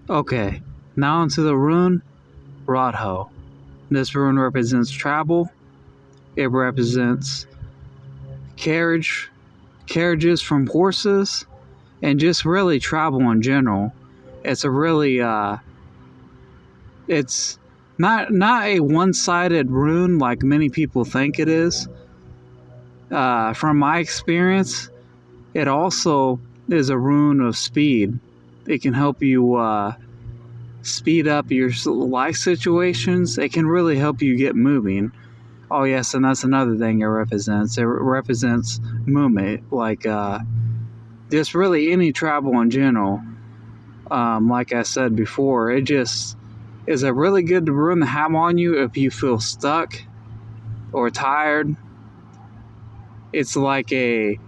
Okay, now onto the rune, Rodho. This rune represents travel. It represents carriages from horses, and just really travel in general. It's a really it's not a one-sided rune like many people think it is. From my experience, it also is a rune of speed. It can help you speed up your life situations. It can really help you get moving. Oh yes, and that's another thing it represents. It represents movement, like just really any travel in general. Like I said before, it just is a really good rune to have on you if you feel stuck or tired. It's like being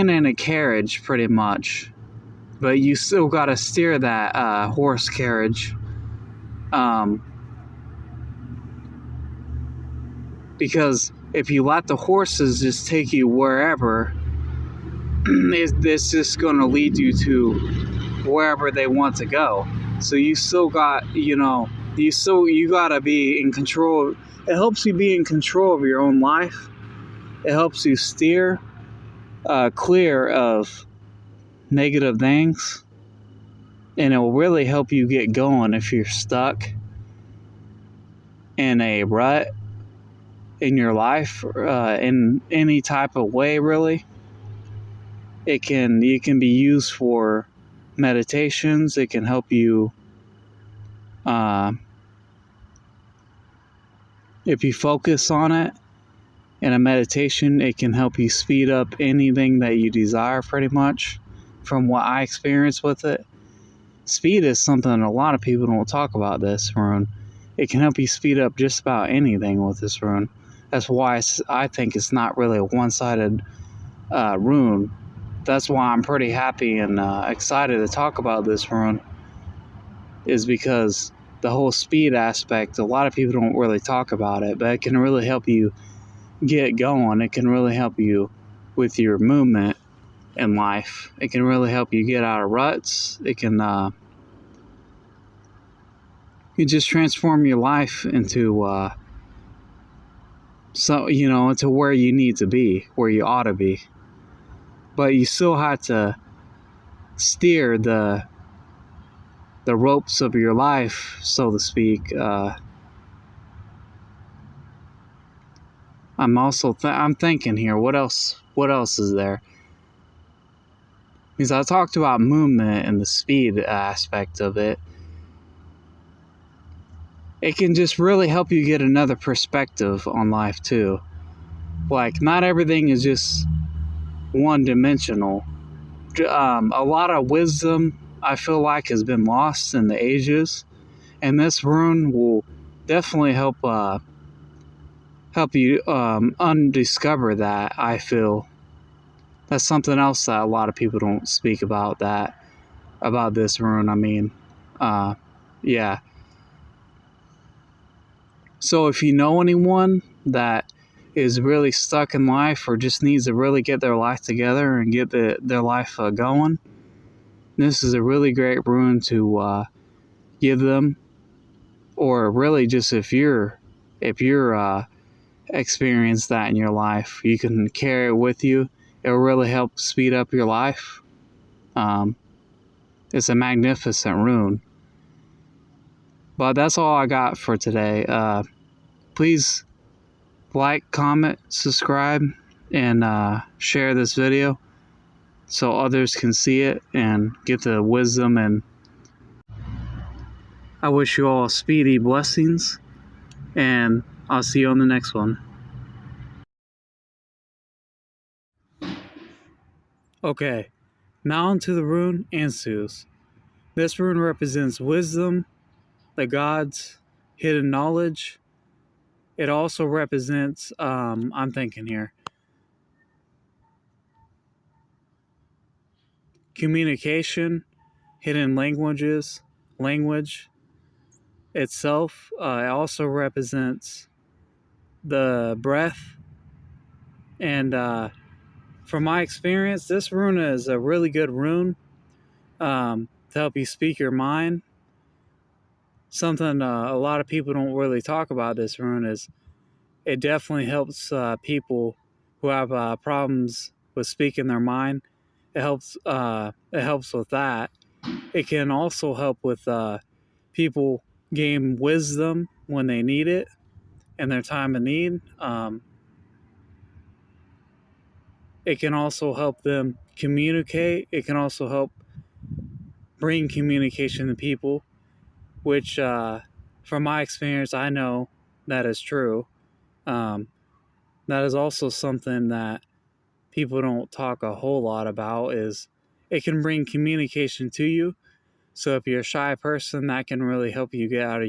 in a carriage pretty much, but you still got to steer that horse carriage. Because if you let the horses just take you wherever, it's just going to lead you to wherever they want to go. So you still got, you got to be in control. It helps you be in control of your own life. It helps you steer clear of negative things. And it will really help you get going if you're stuck in a rut in your life, in any type of way, really. It can be used for meditations. It can help you, if you focus on it in a meditation, it can help you speed up anything that you desire, pretty much, from what I experienced with it. Speed is something a lot of people don't talk about this rune. It can help you speed up just about anything with this rune. That's why I think it's not really a one-sided rune. That's why I'm pretty happy and excited to talk about this rune, is because the whole speed aspect, a lot of people don't really talk about it, but it can really help you get going. It can really help you with your movement in life. It can really help you get out of ruts. It can you just transform your life into into where you need to be, where you ought to be. But you still have to steer the ropes of your life, so to speak. I'm thinking here, what else is there? Because I talked about movement and the speed aspect of it. It can just really help you get another perspective on life too. Like, not everything is just one-dimensional. A lot of wisdom, I feel like, has been lost in the ages, and this rune will definitely help you undiscover that. I feel that's something else that a lot of people don't speak about, about this rune. I mean, yeah. So if you know anyone that is really stuck in life, or just needs to really get their life together and get their life going, this is a really great rune to give them. Or really, just if you're experienced that in your life, you can carry it with you. It will really help speed up your life. It's a magnificent rune. But that's all I got for today. Please like, comment, subscribe, and share this video so others can see it and get the wisdom. And I wish you all speedy blessings, and I'll see you on the next one. Okay, now onto the rune Ansus. This rune represents wisdom, the gods, hidden knowledge. It also represents, I'm thinking here, communication, hidden language itself. It also represents the breath. And from my experience, this rune is a really good rune. to help you speak your mind. Something a lot of people don't really talk about this rune is it definitely helps people who have problems with speaking their mind. It helps. It helps with that. It can also help with people gain wisdom when they need it in their time of need. It can also help them communicate. It can also help bring communication to people, which, from my experience, I know that is true. Um, that is also something that people don't talk a whole lot about. Is it can bring communication to you. So if you're a shy person, that can really help you get out of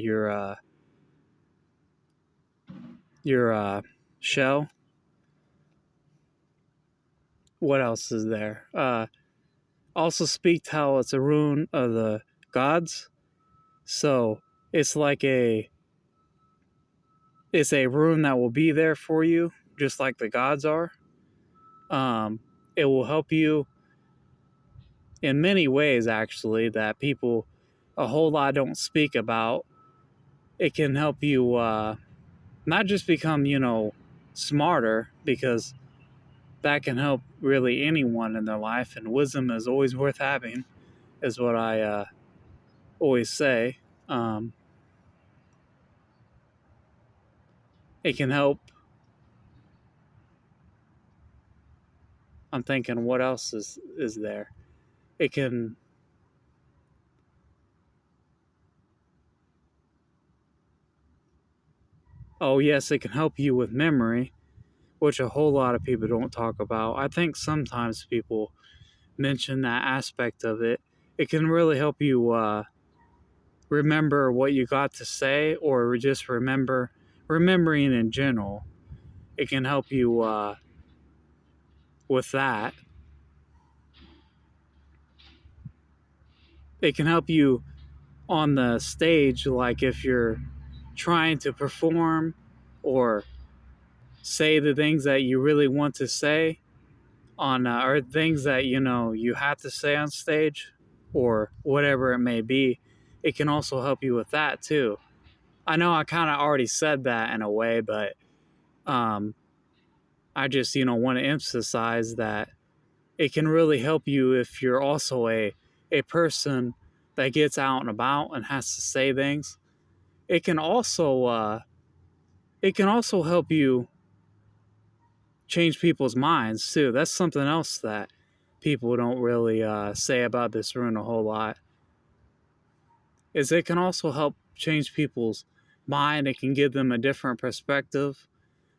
your shell. What else is there? Also speak tell, it's a rune of the gods. So it's like it's a rune that will be there for you, just like the gods are. It will help you in many ways, actually, that people a whole lot don't speak about. It can help you not just become, smarter, because that can help really anyone in their life, and wisdom is always worth having, is what I always say. It can help. I'm thinking, what else is there? It can. Oh yes, it can help you with memory, which a whole lot of people don't talk about. I think sometimes people mention that aspect of it. It can really help you remember what you got to say, or just remembering in general. It can help you with that. It can help you on the stage, like if you're trying to perform or say the things that you really want to say on or things that you have to say on stage, or whatever it may be. It can also help you with that too. I know I kind of already said that in a way, but I just want to emphasize that it can really help you if you're also a person that gets out and about and has to say things. It can also help you change people's minds too. That's something else that people don't really say about this rune a whole lot. Is it can also help change people's mind. It can give them a different perspective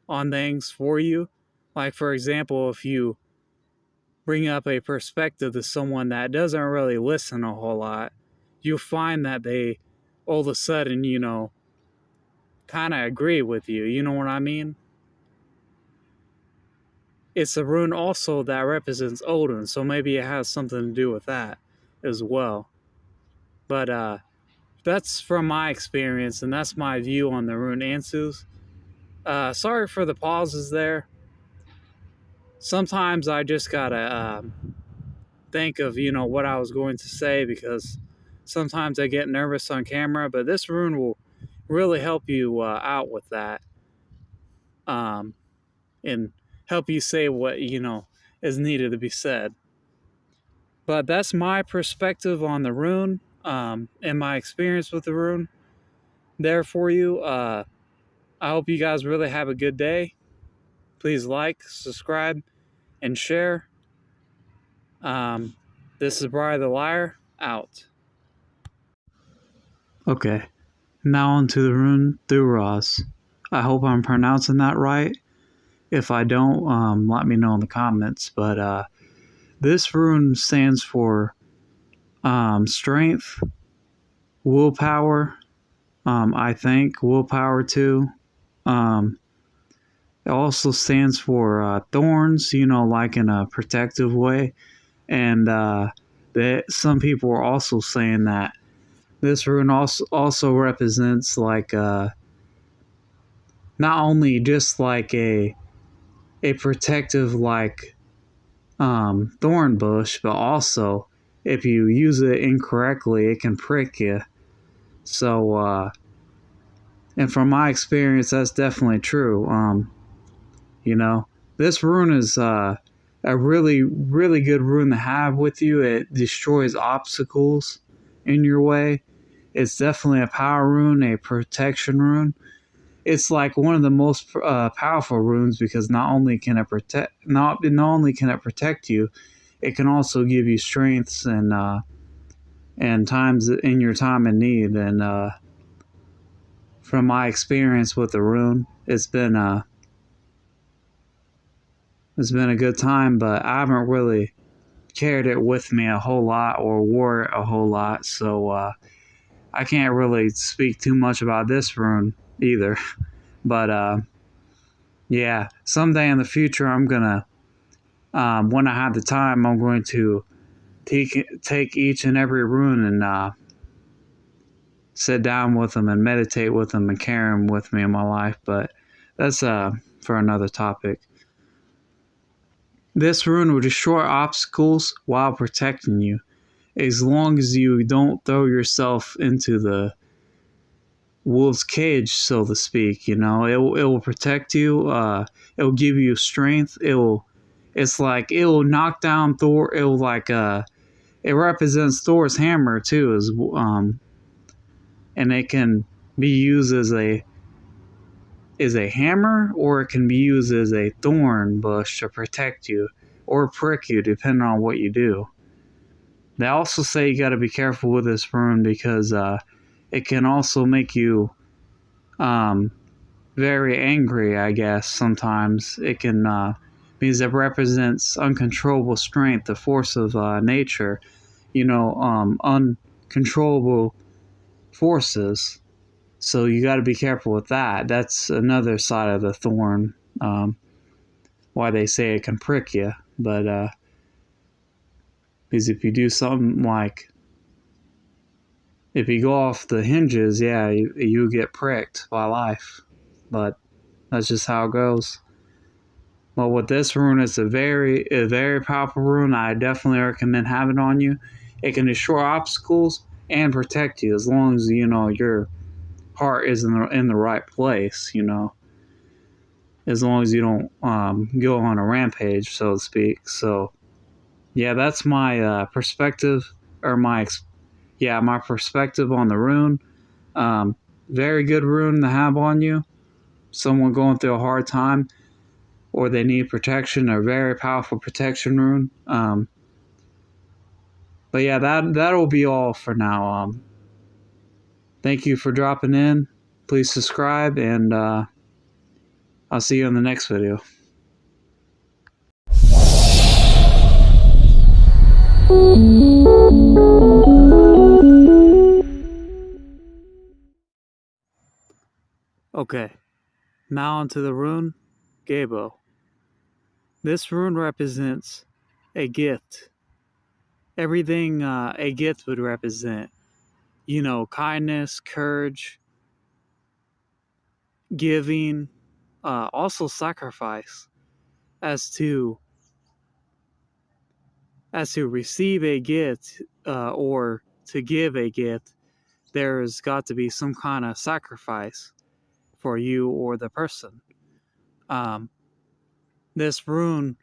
on things for you. Like, for example, if you bring up a perspective to someone that doesn't really listen a whole lot, you'll find that they all of a sudden, kind of agree with you. You know what I mean? It's a rune also that represents Odin, so maybe it has something to do with that as well. But that's from my experience, and that's my view on the rune Ansus. Sorry for the pauses there. Sometimes I just gotta think of what I was going to say, because sometimes I get nervous on camera. But this rune will really help you out with that, and help you say what is needed to be said. But that's my perspective on the rune, and my experience with the rune there for you. I hope you guys really have a good day. Please like, subscribe, and share. This is Brian the Liar, out. Okay, now on to the rune Thuros. I hope I'm pronouncing that right. If I don't, let me know in the comments. But this rune stands for strength, willpower. I think willpower too. It also stands for thorns, like in a protective way. And that some people are also saying that this rune also represents like not only just like a protective like thorn bush, but also if you use it incorrectly, it can prick you. So, and from my experience, that's definitely true. You know, this rune is a really, really good rune to have with you. It destroys obstacles in your way. It's definitely a power rune, a protection rune. It's like one of the most powerful runes because not only can it protect you, it can also give you strengths and times in your time of need. And from my experience with the rune, it's been a good time, but I haven't really carried it with me a whole lot or wore it a whole lot, so I can't really speak too much about this rune either. But yeah, someday in the future, I'm gonna, when I have the time, I'm going to take each and every rune and sit down with them and meditate with them and carry them with me in my life. But that's for another topic. This rune will destroy obstacles while protecting you, as long as you don't throw yourself into the wolf's cage, so to speak. You know, it will protect you. It will give you strength. It's like it will knock down Thor. It will like it represents Thor's hammer too, and it can be used as a hammer, or it can be used as a thorn bush to protect you or prick you, depending on what you do. They also say you got to be careful with this rune because it can also make you very angry, I guess. Sometimes it can because it represents uncontrollable strength, the force of nature, uncontrollable forces. So you got to be careful with that. That's another side of the thorn. Why they say it can prick you, but because if you do something like, if you go off the hinges, yeah, you get pricked by life. But that's just how it goes. But with this rune, it's a very powerful rune. I definitely recommend having it on you. It can destroy obstacles and protect you as long as your heart is in the right place. As long as you don't go on a rampage, so to speak. So yeah, that's my perspective, or my perspective on the rune. Very good rune to have on you. Someone going through a hard time, or they need protection, a very powerful protection rune. But yeah, that'll be all for now. Thank you for dropping in. Please subscribe, and I'll see you in the next video. Okay, now onto the rune, Gabo. This rune represents a gift. Everything a gift would represent. Kindness, courage, giving, also sacrifice. As to receive a gift or to give a gift, there's got to be some kind of sacrifice for you or the person. This rune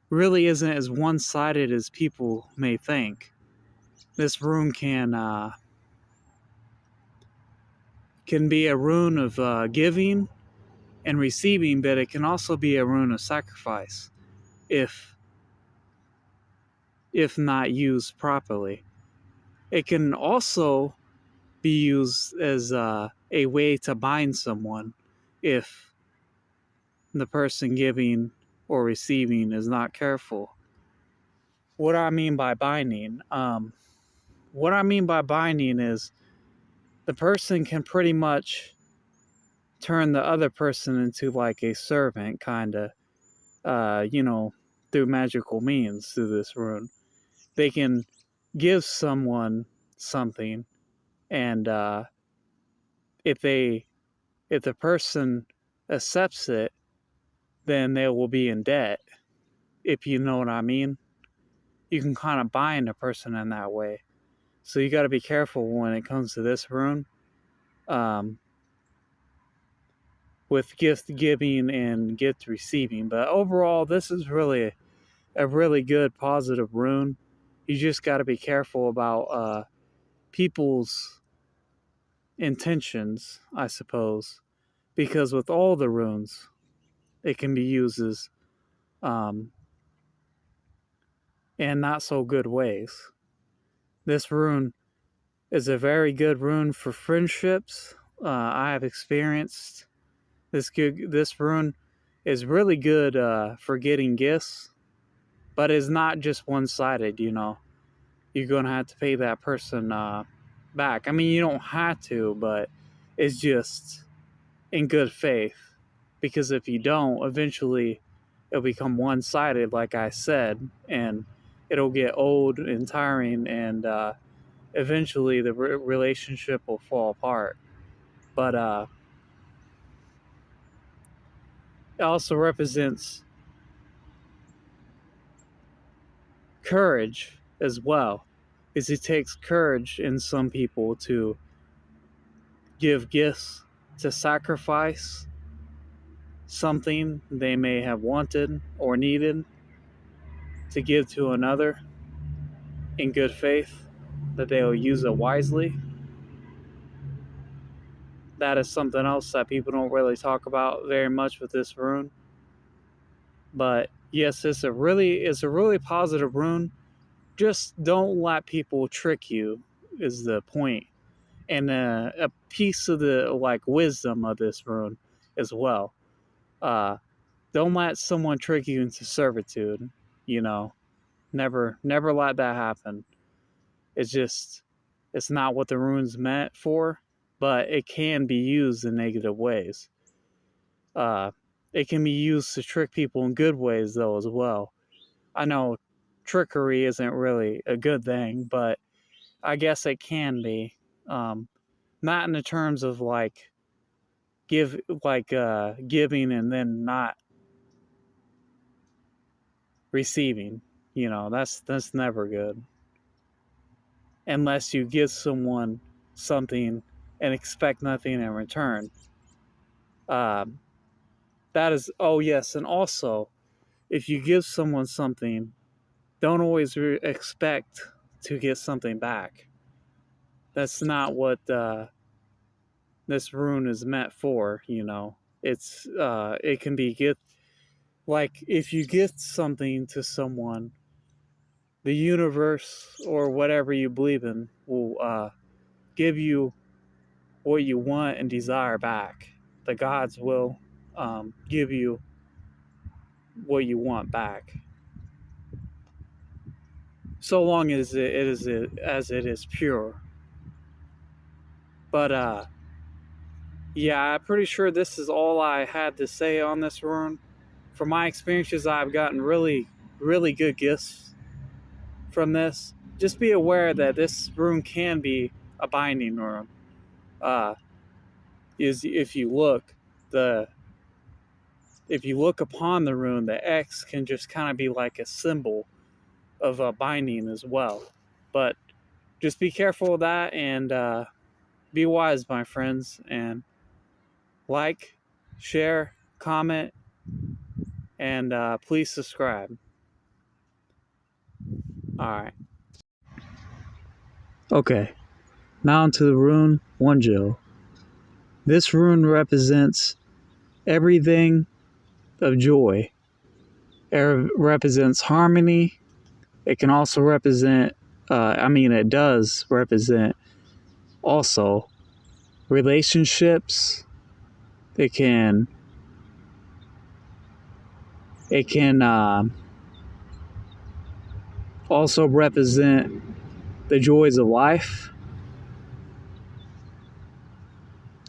really isn't as one-sided as people may think. This rune can be a rune of giving and receiving, but it can also be a rune of sacrifice if not used properly. It can also be used as a way to bind someone if the person giving or receiving is not careful. What do I mean by binding? What I mean by binding is the person can pretty much turn the other person into like a servant, kind of, through magical means, through this rune. They can give someone something, and if the person accepts it, then they will be in debt, if you know what I mean. you can kind of bind a person in that way. So you got to be careful when it comes to this rune, with gift giving and gift receiving. But overall, this is really a really good positive rune. You just got to be careful about people's intentions, I suppose, because with all the runes, it can be used as in not so good ways. This rune is a very good rune for friendships. I have experienced this rune is really good for getting gifts, but it's not just one-sided. You're gonna have to pay that person back. I mean, you don't have to, but it's just in good faith, because if you don't, eventually it'll become one-sided, like I said, and it'll get old and tiring, and eventually the relationship will fall apart. But it also represents courage as well, is it takes courage in some people to give gifts, to sacrifice something they may have wanted or needed to give to another in good faith, that they will use it wisely. That is something else that people don't really talk about very much with this rune. But yes, it's a really positive rune. Just don't let people trick you, is the point. And a piece of the wisdom of this rune as well. Don't let someone trick you into servitude. Never let that happen. It's not what the rune's meant for, but it can be used in negative ways. It can be used to trick people in good ways though as well. I know trickery isn't really a good thing, but I guess it can be. Not in the terms of giving and then not receiving. That's never good. Unless you give someone something and expect nothing in return. That is, oh yes, and also, if you give someone something, don't always expect to get something back. That's not what this rune is meant for. It can be if you gift something to someone, the universe or whatever you believe in will give you what you want and desire back. The gods will give you what you want back, so long as it is pure. But yeah, I'm pretty sure this is all I had to say on this rune. From my experiences, I've gotten really, really good gifts from this. Just be aware that this rune can be a binding rune. If you look upon the rune, the X can just kind of be like a symbol of a binding as well. But just be careful of that, and be wise, my friends, and like, share, comment, and please subscribe. Alright. Okay. Now onto the rune Wonjo. This rune represents everything of joy. It represents harmony. It can also represent, it does represent also relationships. It can also represent the joys of life.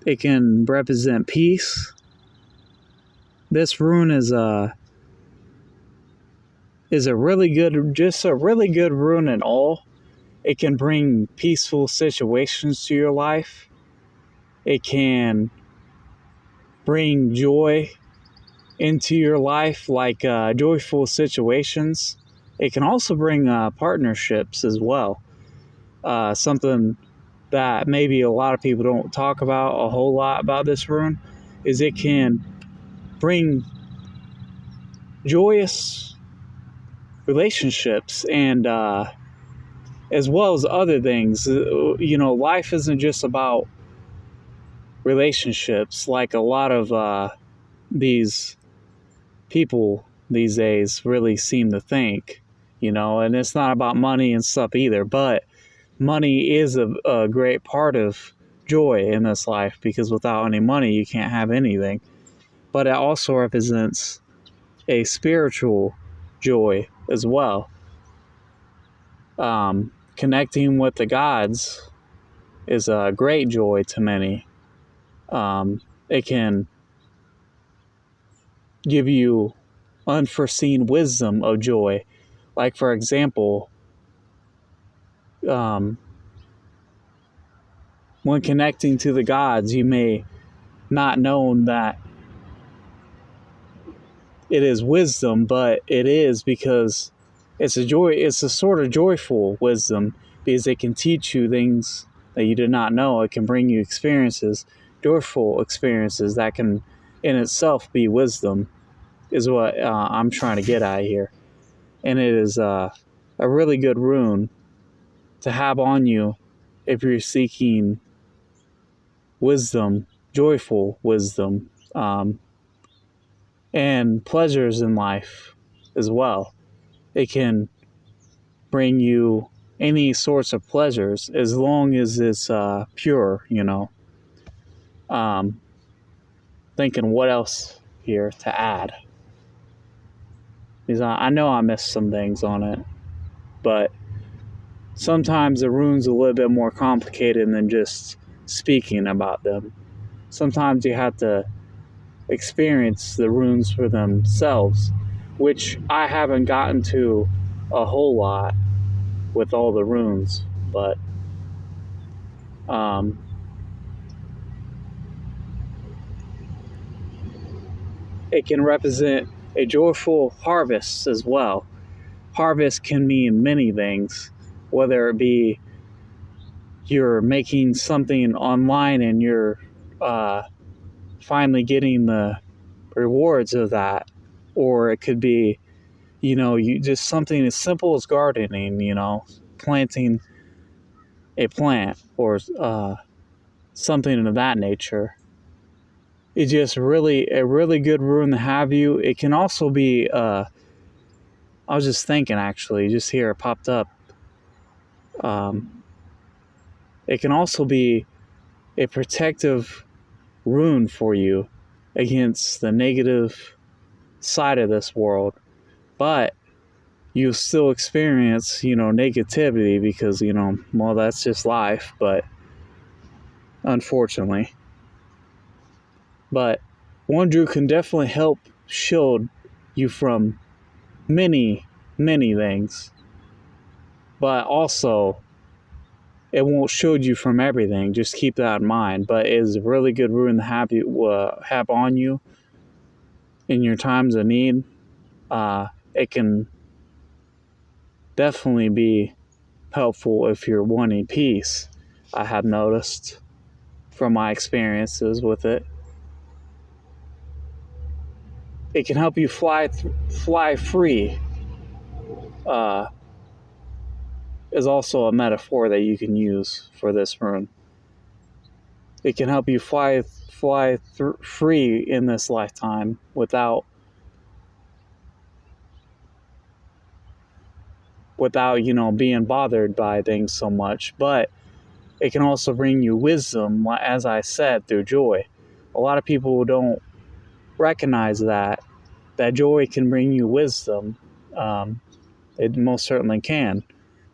It can represent peace. This rune is a really good rune in all. It can bring peaceful situations to your life. It can bring joy into your life, joyful situations. It can also bring partnerships as well. Something that maybe a lot of people don't talk about a whole lot about this rune is it can bring joyous relationships and as well as other things. Life isn't just about relationships like a lot of these people these days really seem to think, and it's not about money and stuff either, but money is a great part of joy in this life, because without any money you can't have anything. But it also represents a spiritual joy as well. Connecting with the gods is a great joy to many. It can give you unforeseen wisdom of joy. Like, for example, when connecting to the gods, you may not know that it is wisdom, but it is because it's a sort of joyful wisdom, because it can teach you things that you did not know. It can bring you joyful experiences that can in itself be wisdom, is what I'm trying to get at here. And it is a really good rune to have on you if you're seeking wisdom, joyful wisdom, and pleasures in life as well. It can bring you any sorts of pleasures as long as it's pure, Thinking what else here to add. Because I know I missed some things on it, but sometimes the rune's a little bit more complicated than just speaking about them. Sometimes you have to experience the runes for themselves, which I haven't gotten to a whole lot with all the runes, but it can represent a joyful harvest as well. Harvest can mean many things, whether it be you're making something online and you're finally getting the rewards of that, or it could be, you just something as simple as gardening, planting a plant or something of that nature. It's just really a really good rune to have you. It can also be, I was just thinking actually, just here it popped up. It can also be a protective rune for you against the negative side of this world. But you still experience, negativity because, that's just life, but unfortunately. But Wondru can definitely help shield you from many, many things. But also, it won't shield you from everything. Just keep that in mind. But it is a really good rune to have on you in your times of need. It can definitely be helpful if you're wanting peace, I have noticed from my experiences with it. It can help you fly free. Is also a metaphor that you can use for this rune. It can help you fly free in this lifetime without being bothered by things so much. But it can also bring you wisdom, as I said, through joy. A lot of people don't recognize that joy can bring you wisdom. It most certainly can,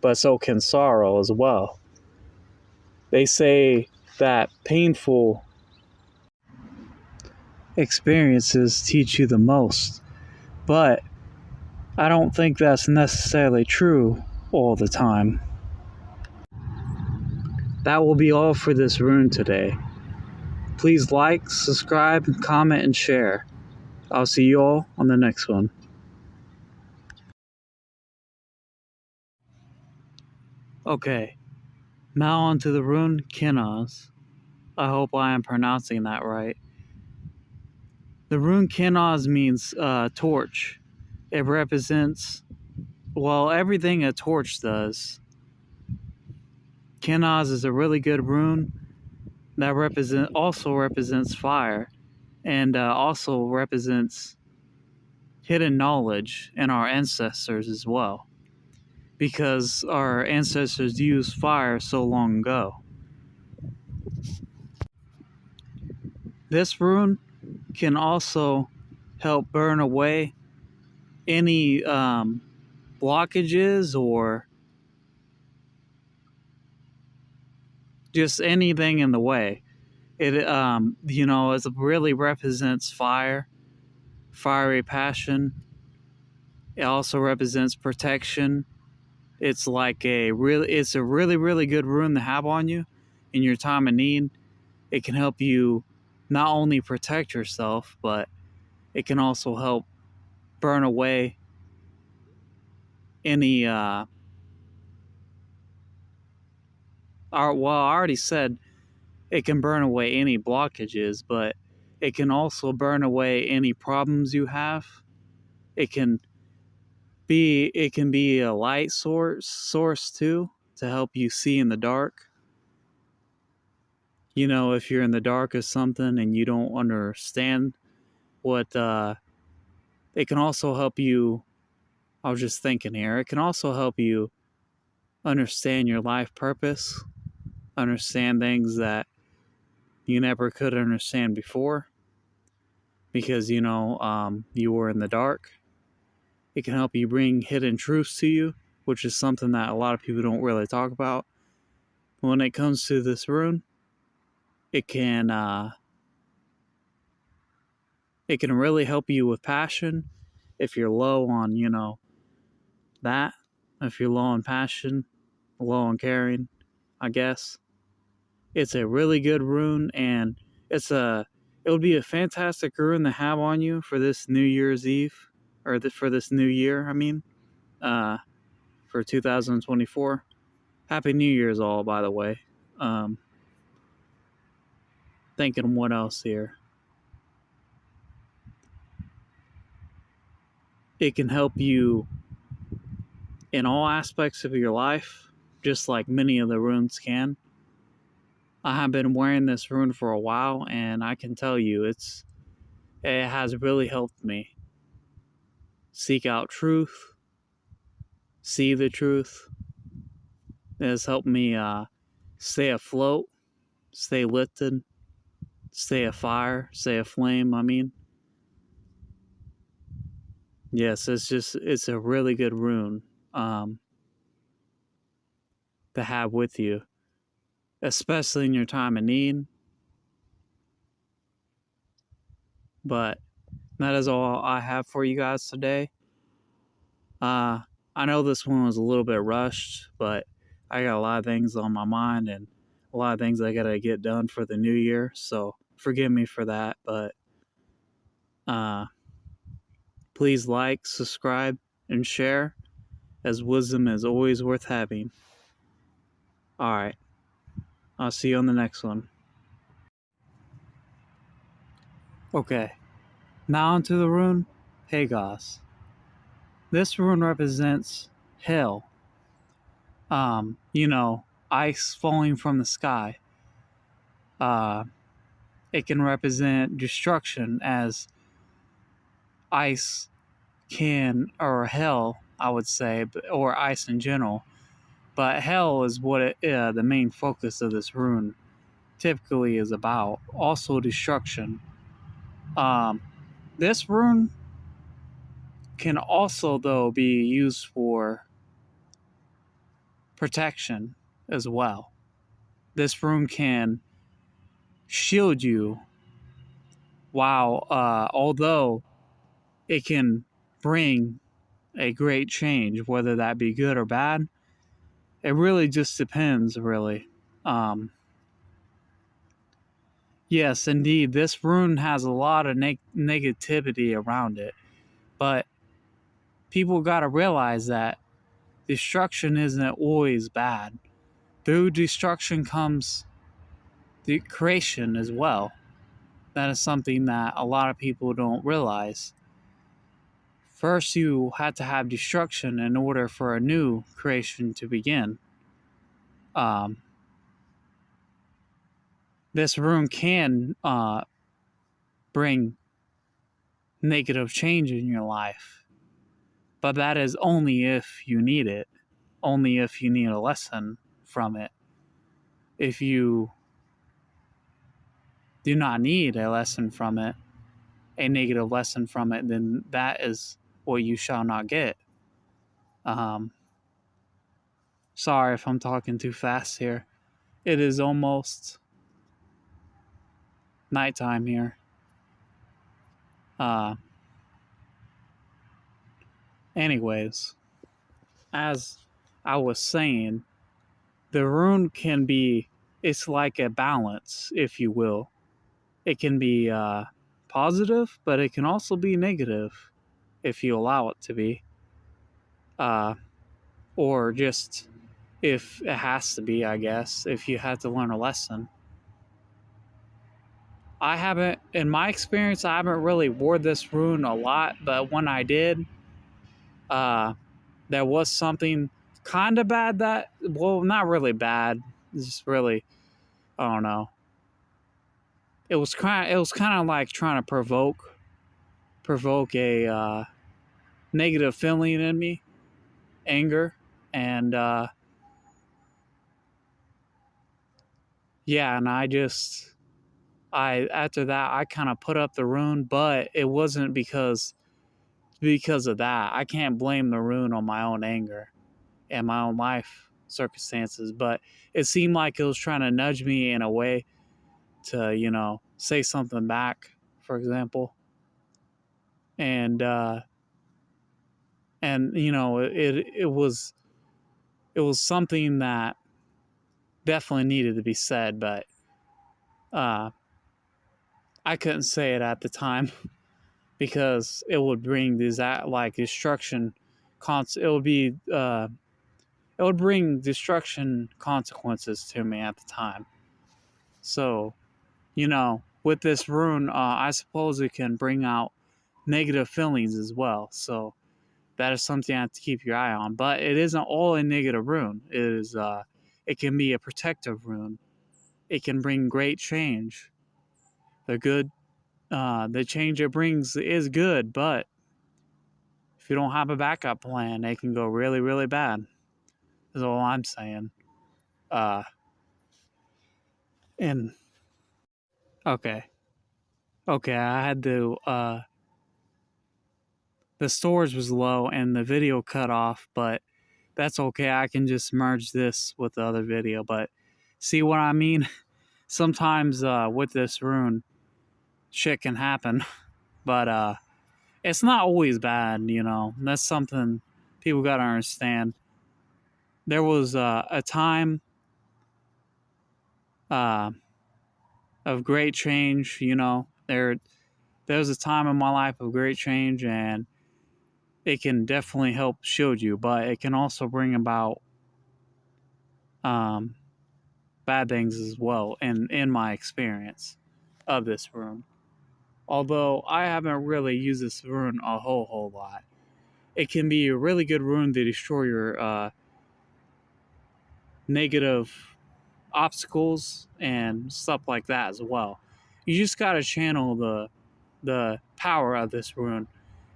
but so can sorrow as well. They say that painful experiences teach you the most, but I don't think that's necessarily true all the time. That will be all for this rune today. Please like, subscribe, comment, and share. I'll see you all on the next one. Okay, now on to the rune Kinnaz. I hope I am pronouncing that right. The rune Kinnaz means torch. It represents, well, everything a torch does. Kinnaz is a really good rune that also represents fire, and also represents hidden knowledge and our ancestors as well, because our ancestors used fire so long ago. This rune can also help burn away any blockages or just anything in the way. It it really represents fire, fiery passion. It also represents protection. It's a really really good rune to have on you in your time of need. It can help you not only protect yourself, but it can also help burn away any I already said it can burn away any blockages, but it can also burn away any problems you have. It can be a light source too, to help you see in the dark. If you're in the dark of something and you don't understand what it can also help you. I was just thinking here, it can also help you understand your life purpose, understand things that you never could understand before because you were in the dark. It can help you bring hidden truths to you, which is something that a lot of people don't really talk about. When it comes to this rune, it can really help you with passion if you're low on that. If you're low on passion, low on caring, I guess. It's a really good rune, and it would be a fantastic rune to have on you for this New Year's Eve, or for this new year. I mean, for 2024. Happy New Year's, all, by the way. Thinking what else here. It can help you in all aspects of your life, just like many of the runes can. I have been wearing this rune for a while, and I can tell you it has really helped me seek out truth, see the truth. It has helped me stay afloat, stay lifted, stay afire, stay aflame. I mean, yes, it's a really good rune to have with you, especially in your time of need. But that is all I have for you guys today. I know this one was a little bit rushed, but I got a lot of things on my mind and a lot of things I gotta get done for the new year. So forgive me for that. But please like, subscribe, and share, as wisdom is always worth having. All right, I'll see you on the next one. Okay, now onto the rune Hagos. This rune represents hell. Ice falling from the sky. It can represent destruction, as ice or hell, I would say, or ice in general. But hell is what the main focus of this rune typically is about. Also destruction. This rune can also, though, be used for protection as well. This rune can shield you while, although it can bring a great change, whether that be good or bad. It really just depends, really. Yes, indeed, this rune has a lot of negativity around it, but people got to realize that destruction isn't always bad. Through destruction comes the creation as well. That is something that a lot of people don't realize. First, you had to have destruction in order for a new creation to begin. This rune can bring negative change in your life, but that is only if you need it, only if you need a lesson from it. If you do not need a lesson from it, a negative lesson from it, then that is what you shall not get. Sorry if I'm talking too fast here. It is almost nighttime here. Anyways, as I was saying, the rune can be, it's like a balance, if you will. It can be positive, but it can also be negative if you allow it to be. Or just if it has to be, I guess, if you had to learn a lesson. I haven't, in my experience, I haven't really wore this rune a lot, but when I did, there was something kind of bad that, well, not really bad, it's just really, I don't know. It was kind of like trying to provoke a negative feeling in me, anger, and yeah, and after that I kind of put up the rune, but it wasn't because of that. I can't blame the rune on my own anger and my own life circumstances, but it seemed like it was trying to nudge me in a way to, say something back, for example. And it was something that definitely needed to be said, but I couldn't say it at the time because it would bring destruction. It would bring destruction consequences to me at the time. So, with this rune, I suppose it can bring out negative feelings as well. So that is something you have to keep your eye on. But it isn't all a negative rune. It can be a protective rune. It can bring great change. The change it brings is good, but if you don't have a backup plan, it can go really, really bad. Is all I'm saying. And okay, I had to. The storage was low and the video cut off, but that's okay. I can just merge this with the other video. But see what I mean? Sometimes with this rune, shit can happen, but it's not always bad. That's something people gotta understand. There was a time of great change. There was a time in my life of great change, and it can definitely help shield you, but it can also bring about bad things as well. In my experience of this rune, although I haven't really used this rune a whole lot, it can be a really good rune to destroy your negative obstacles and stuff like that as well. You just gotta channel the power of this rune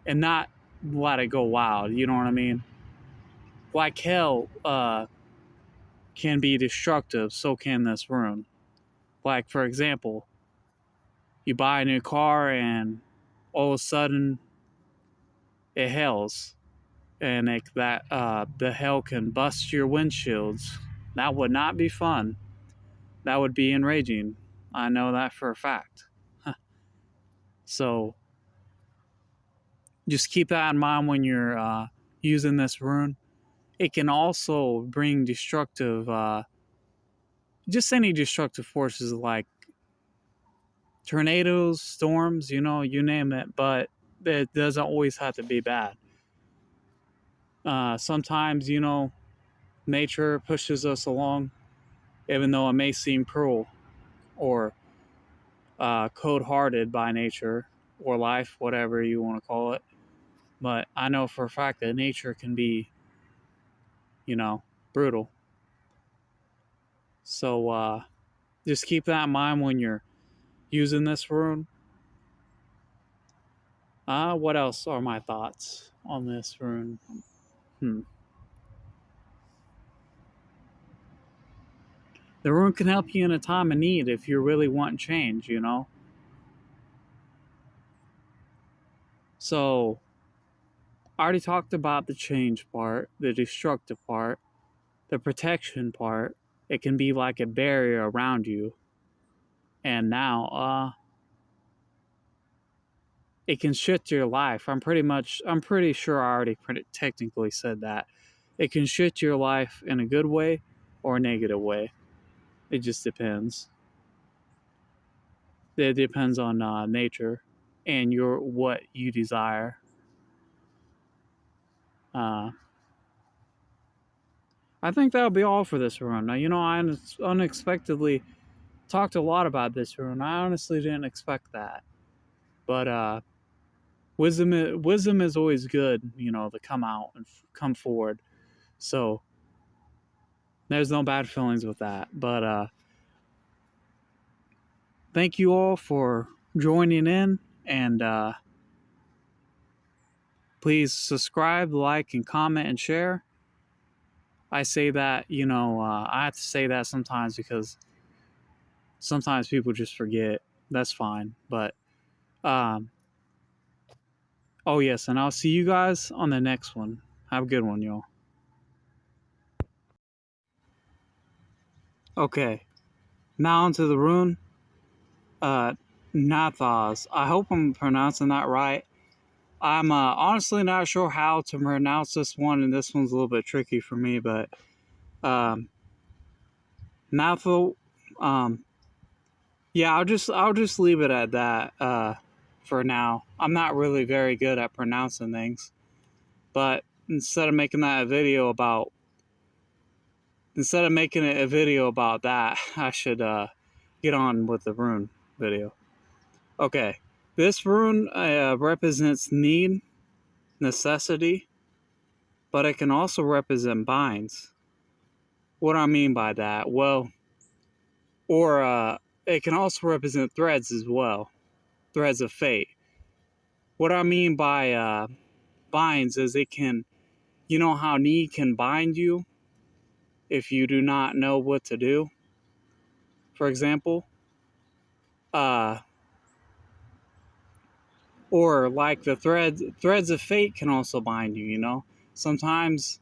and not let it go wild. You know what I mean? Like hell can be destructive, so can this rune. Like, for example, you buy a new car and all of a sudden it hails, and the hail can bust your windshields. That would not be fun. That would be enraging. I know that for a fact. So just keep that in mind when you're using this rune. It can also bring destructive, just any destructive forces like tornadoes, storms, you name it, but it doesn't always have to be bad. Sometimes, nature pushes us along, even though it may seem cruel or cold hearted by nature or life, whatever you want to call it. But I know for a fact that nature can be, brutal. So just keep that in mind when you're using this rune. What else are my thoughts on this rune? The rune can help you in a time of need if you really want change. So I already talked about the change part, the destructive part, the protection part. It can be like a barrier around you. And now, it can shift your life. I'm pretty sure I already technically said that. It can shift your life in a good way or a negative way. It just depends. It depends on nature and what you desire. Uh, I think that'll be all for this run. Now, I unexpectedly talked a lot about this run. I honestly didn't expect that, but wisdom is always good. To come out and come forward. So there's no bad feelings with that. But thank you all for joining in, and please subscribe, like, and comment and share. I say that, I have to say that sometimes because sometimes people just forget. That's fine. But, oh, yes, and I'll see you guys on the next one. Have a good one, y'all. Okay, now onto the rune. Nathos. I hope I'm pronouncing that right. I'm honestly not sure how to pronounce this one, and this one's a little bit tricky for me, but Natho, yeah, I'll just leave it at that for now. I'm not really very good at pronouncing things, but instead of making it a video about that, I should get on with the rune video. Okay, this rune represents need, necessity, but it can also represent binds. What do I mean by that? Well, or it can also represent threads as well, threads of fate. What I mean by binds is it can, how need can bind you if you do not know what to do. For example, or like the threads of fate can also bind you. Sometimes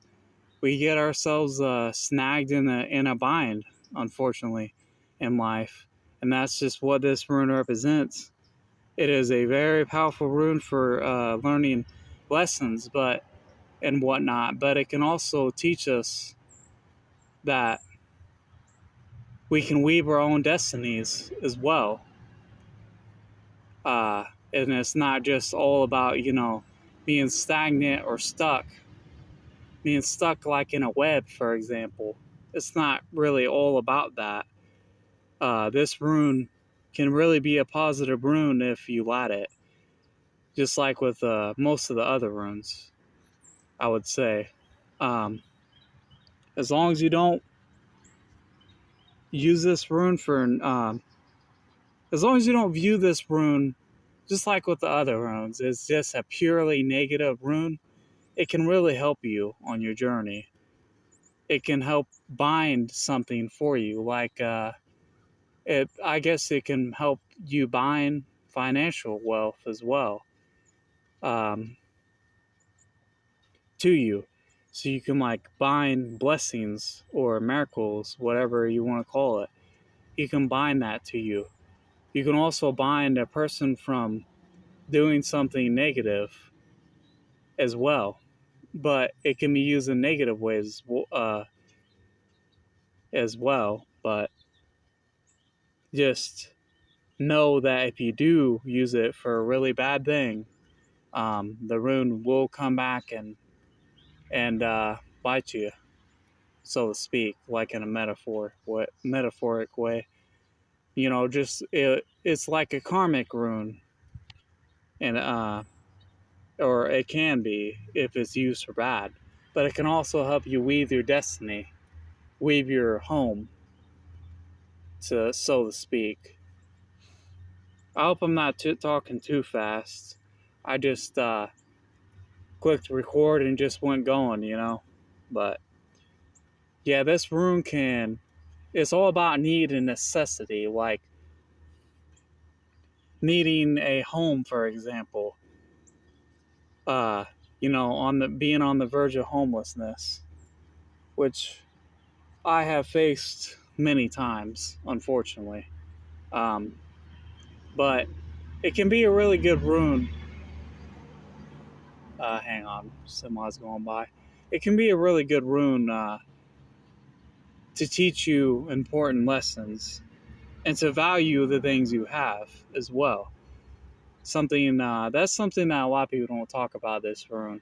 we get ourselves snagged in a bind, unfortunately, in life, and that's just what this rune represents. It is a very powerful rune for learning lessons, and whatnot. But it can also teach us that we can weave our own destinies as well. And it's not just all about being stagnant or being stuck like in a web, for example. It's not really all about that. This rune can really be a positive rune if you let it. Just like with most of the other runes, I would say. As long as you don't use this rune as long as you don't view this rune just like with the other runes, it's just a purely negative rune, it can really help you on your journey. It can help bind something for you, like I guess it can help you bind financial wealth as well, to you. So you can like bind blessings or miracles, whatever you want to call it. You can bind that to you. You can also bind a person from doing something negative as well, but it can be used in negative ways as well. But just know that if you do use it for a really bad thing, the rune will come back and and bite you, so to speak, like in a metaphoric way. It's like a karmic rune, and or it can be if it's used for bad, but it can also help you weave your destiny, weave your home, so to speak. I hope I'm not talking too fast. I just clicked record and just went going. But yeah, this rune it's all about need and necessity, like needing a home, for example. On the being on the verge of homelessness, which I have faced many times, unfortunately. Um, but it can be a really good rune. Hang on, semi's going by. It can be a really good rune to teach you important lessons and to value the things you have as well. That's something that a lot of people don't talk about. This rune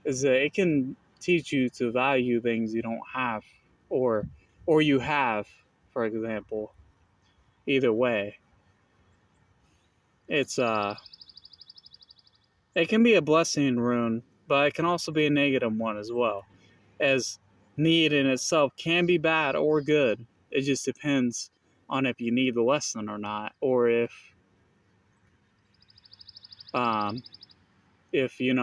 is that it can teach you to value things you don't have, or you have, for example. Either way, it's it can be a blessing rune, but it can also be a negative one as well, as need in itself can be bad or good. It just depends on if you need the lesson or not, or um if you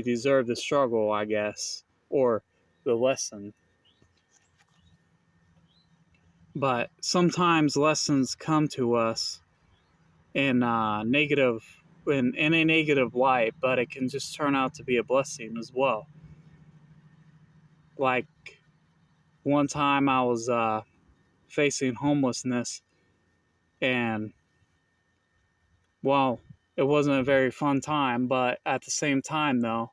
deserve the struggle, I guess, or the lesson. But sometimes lessons come to us in in a negative light, but it can just turn out to be a blessing as well. Like one time I was facing homelessness, and well, it wasn't a very fun time, but at the same time though,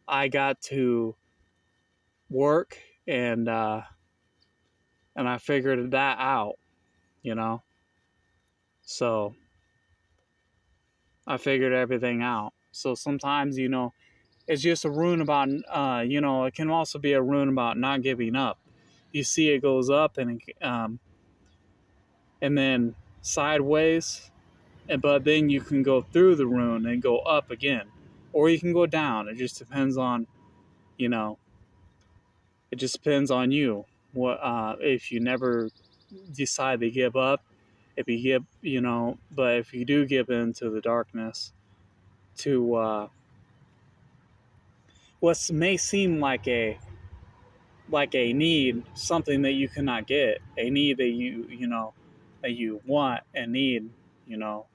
I got to work, and I figured that out, you know. So I figured everything out. So sometimes, it's just a rune about, it can also be a rune about not giving up. You see it goes up and then sideways, but then you can go through the rune and go up again, or you can go down. It just depends on, you know, it just depends on you. What if you never decide to give up, if you give, but if you do give in to the darkness, to what may seem like a need, something that you cannot get, a need that that you want and need, you know,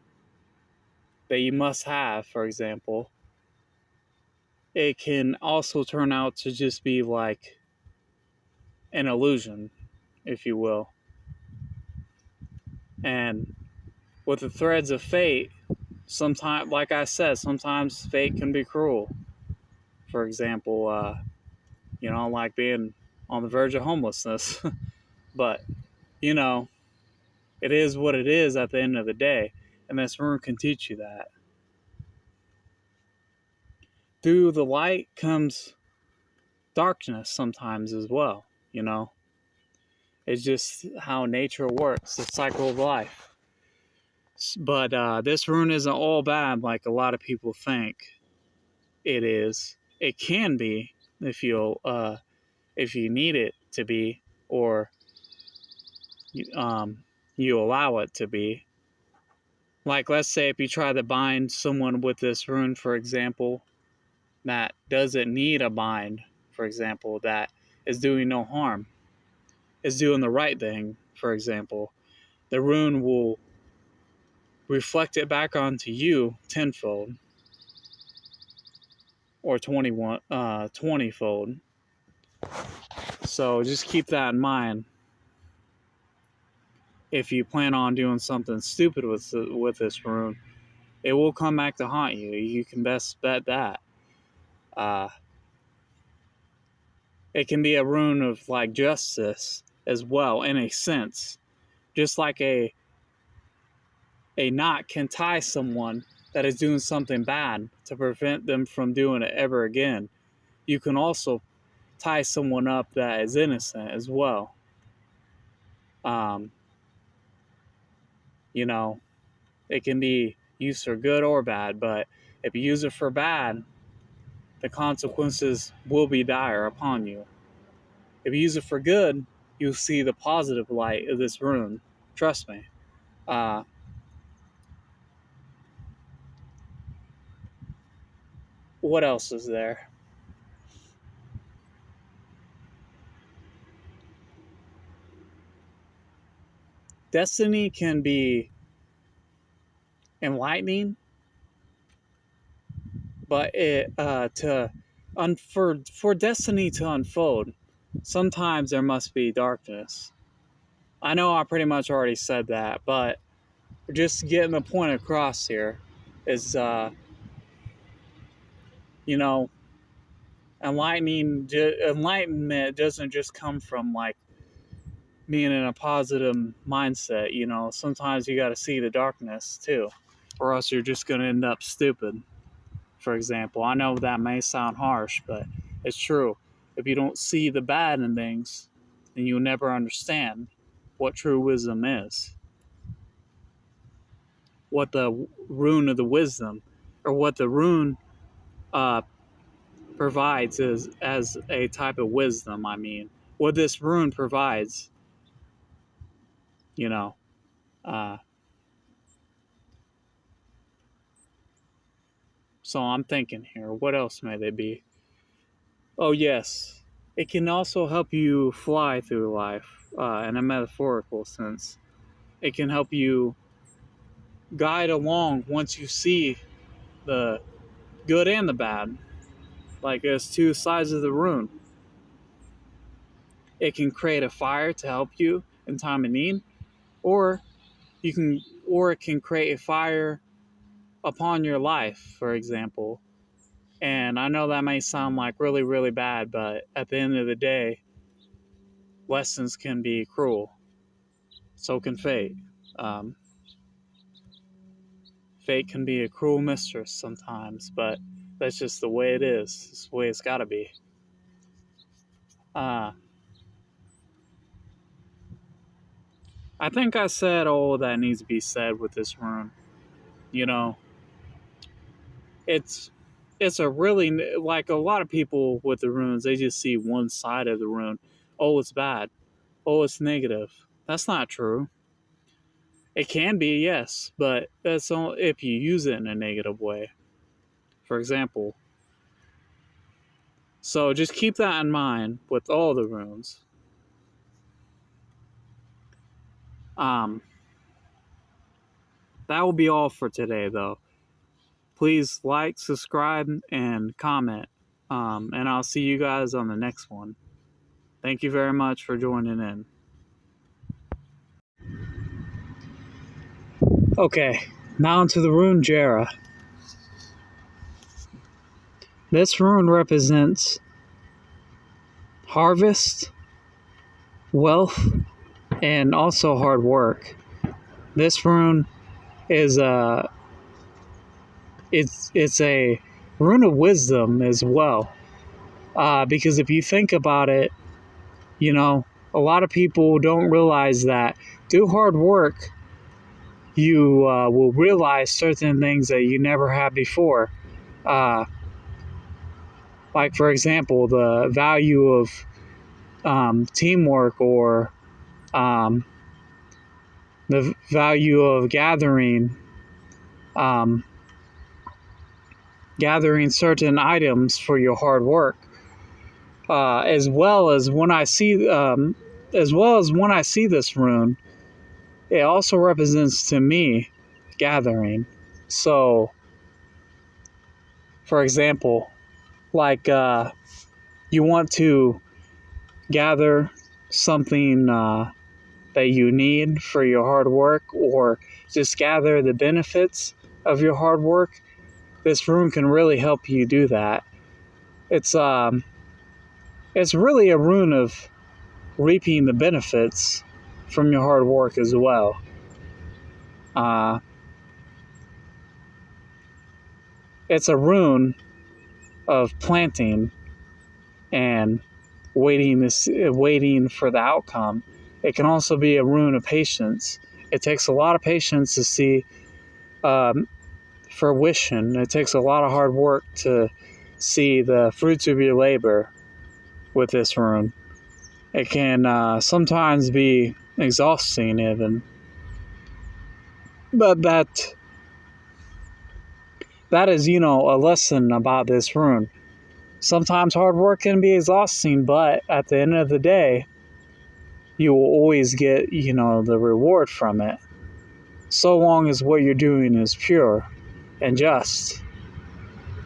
that you must have, for example, it can also turn out to just be like an illusion, if you will. And with the threads of fate, sometimes, like I said, sometimes fate can be cruel. For example, like being on the verge of homelessness. But, you know, it is what it is at the end of the day. And this room can teach you that. Through the light comes darkness sometimes as well, you know. It's just how nature works, the cycle of life. But this rune isn't all bad like a lot of people think it is. It can be if you need it to be, or you allow it to be. Like, let's say if you try to bind someone with this rune, for example, that doesn't need a bind, for example, that is doing no harm, is doing the right thing, for example, the rune will reflect it back onto you tenfold or 20-fold. So just keep that in mind. If you plan on doing something stupid with this rune, it will come back to haunt you. You can best bet that. It can be a rune of like justice as well, in a sense. Just like a knot can tie someone that is doing something bad to prevent them from doing it ever again. you can also tie someone up that is innocent as well. Um, you know, it can be used for good or bad, but if you use it for bad, the consequences will be dire upon you. If you use it for good, you'll see the positive light of this rune. Trust me. Uh, what else is there? Destiny can be enlightening, but for destiny to unfold, sometimes there must be darkness. I know I pretty much already said that, but just getting the point across here is, you know, enlightenment doesn't just come from like being in a positive mindset. Sometimes you got to see the darkness too, or else you're just going to end up stupid. For example, I know that may sound harsh, but it's true. If you don't see the bad in things, then you'll never understand what true wisdom is. What the rune of the wisdom, or what the rune uh, provides as a type of wisdom. I mean, what this rune provides, you know. Uh, so I'm thinking here, what else may they be? Oh, yes. It can also help you fly through life in a metaphorical sense. It can help you guide along once you see the good and the bad. Like there's two sides of the rune. It can create a fire to help you in time of need, or it can create a fire upon your life, for example. And I know that may sound like really, really bad, but at the end of the day, lessons can be cruel. So can fate. Um, Fate can be a cruel mistress sometimes, but that's just the way it is. It's the way it's got to be. Uh, I think I said all that needs to be said with this rune. You know, it's a really, like a lot of people with the runes, they just see one side of the rune. Oh, it's bad. Oh, it's negative. That's not true. It can be, yes, but that's only if you use it in a negative way. For example, so just keep that in mind with all the runes. Um, that will be all for today, though. Please like, subscribe, and comment. And I'll see you guys on the next one. Thank you very much for joining in. Okay, now into the rune Jera. This rune represents harvest, wealth, and also hard work. This rune is it's a rune of wisdom as well. Because if you think about it, a lot of people don't realize that through hard work, you will realize certain things that you never had before. Like, for example, the value of teamwork, or the value of gathering certain items for your hard work. As well as when I see this rune, it also represents to me gathering. So, for example, like you want to gather something that you need for your hard work, or just gather the benefits of your hard work. This rune can really help you do that. It's really a rune of reaping the benefits from your hard work as well. It's a rune of planting and waiting for the outcome. It can also be a rune of patience. It takes a lot of patience to see fruition. It takes a lot of hard work to see the fruits of your labor with this rune. It can sometimes be exhausting even. But that is, a lesson about this rune. Sometimes hard work can be exhausting, but at the end of the day, you will always get, the reward from it. So long as what you're doing is pure and just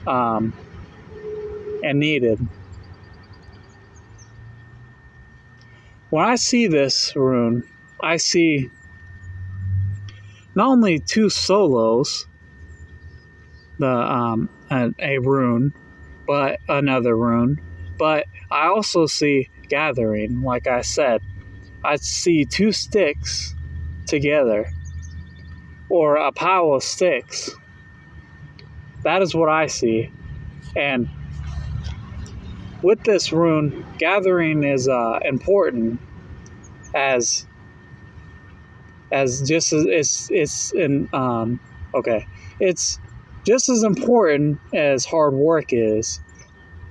and needed. When I see this rune, I see not only two solos, a rune, but another rune, but I also see gathering. Like I said, I see two sticks together, or a pile of sticks. That is what I see. And with this rune, gathering is important as just as it's just as important as hard work is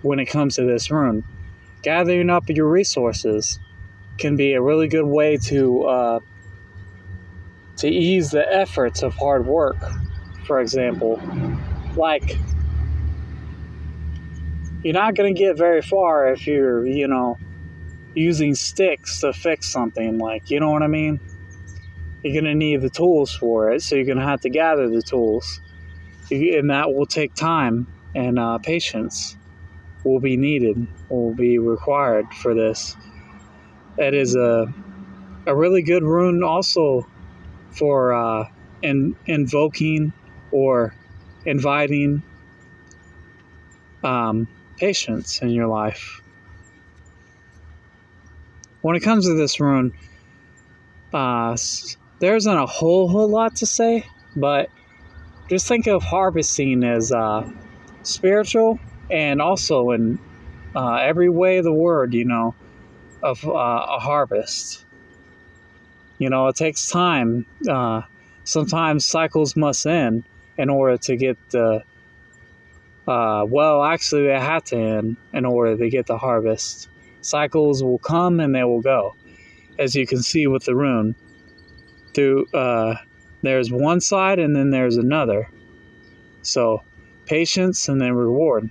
when it comes to this rune. Gathering up your resources can be a really good way to ease the efforts of hard work. For example, like, you're not going to get very far if you're, using sticks to fix something. Like, you know what I mean? You're going to need the tools for it, so you're going to have to gather the tools. And that will take time, and patience will be needed, will be required for this. It is a really good rune also for invoking or inviting patience in your life. When it comes to this rune, there isn't a whole lot to say, but just think of harvesting as spiritual and also in every way of the word, of a harvest. It takes time. Sometimes cycles must end in order to get the actually they have to end in order to get the harvest. Cycles will come and they will go, as you can see with the rune. There's one side and then there's another. So patience and then reward.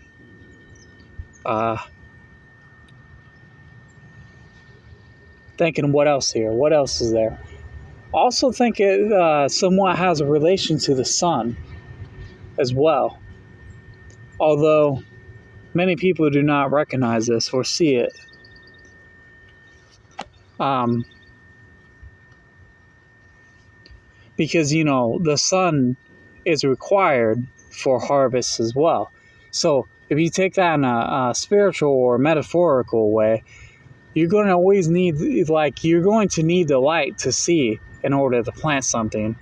Thinking what else here? What else is there? Also think it somewhat has a relation to the sun as well. Although many people do not recognize this or see it. Because, the sun is required for harvest as well. So if you take that in a spiritual or metaphorical way, you're going to need the light to see in order to plant something.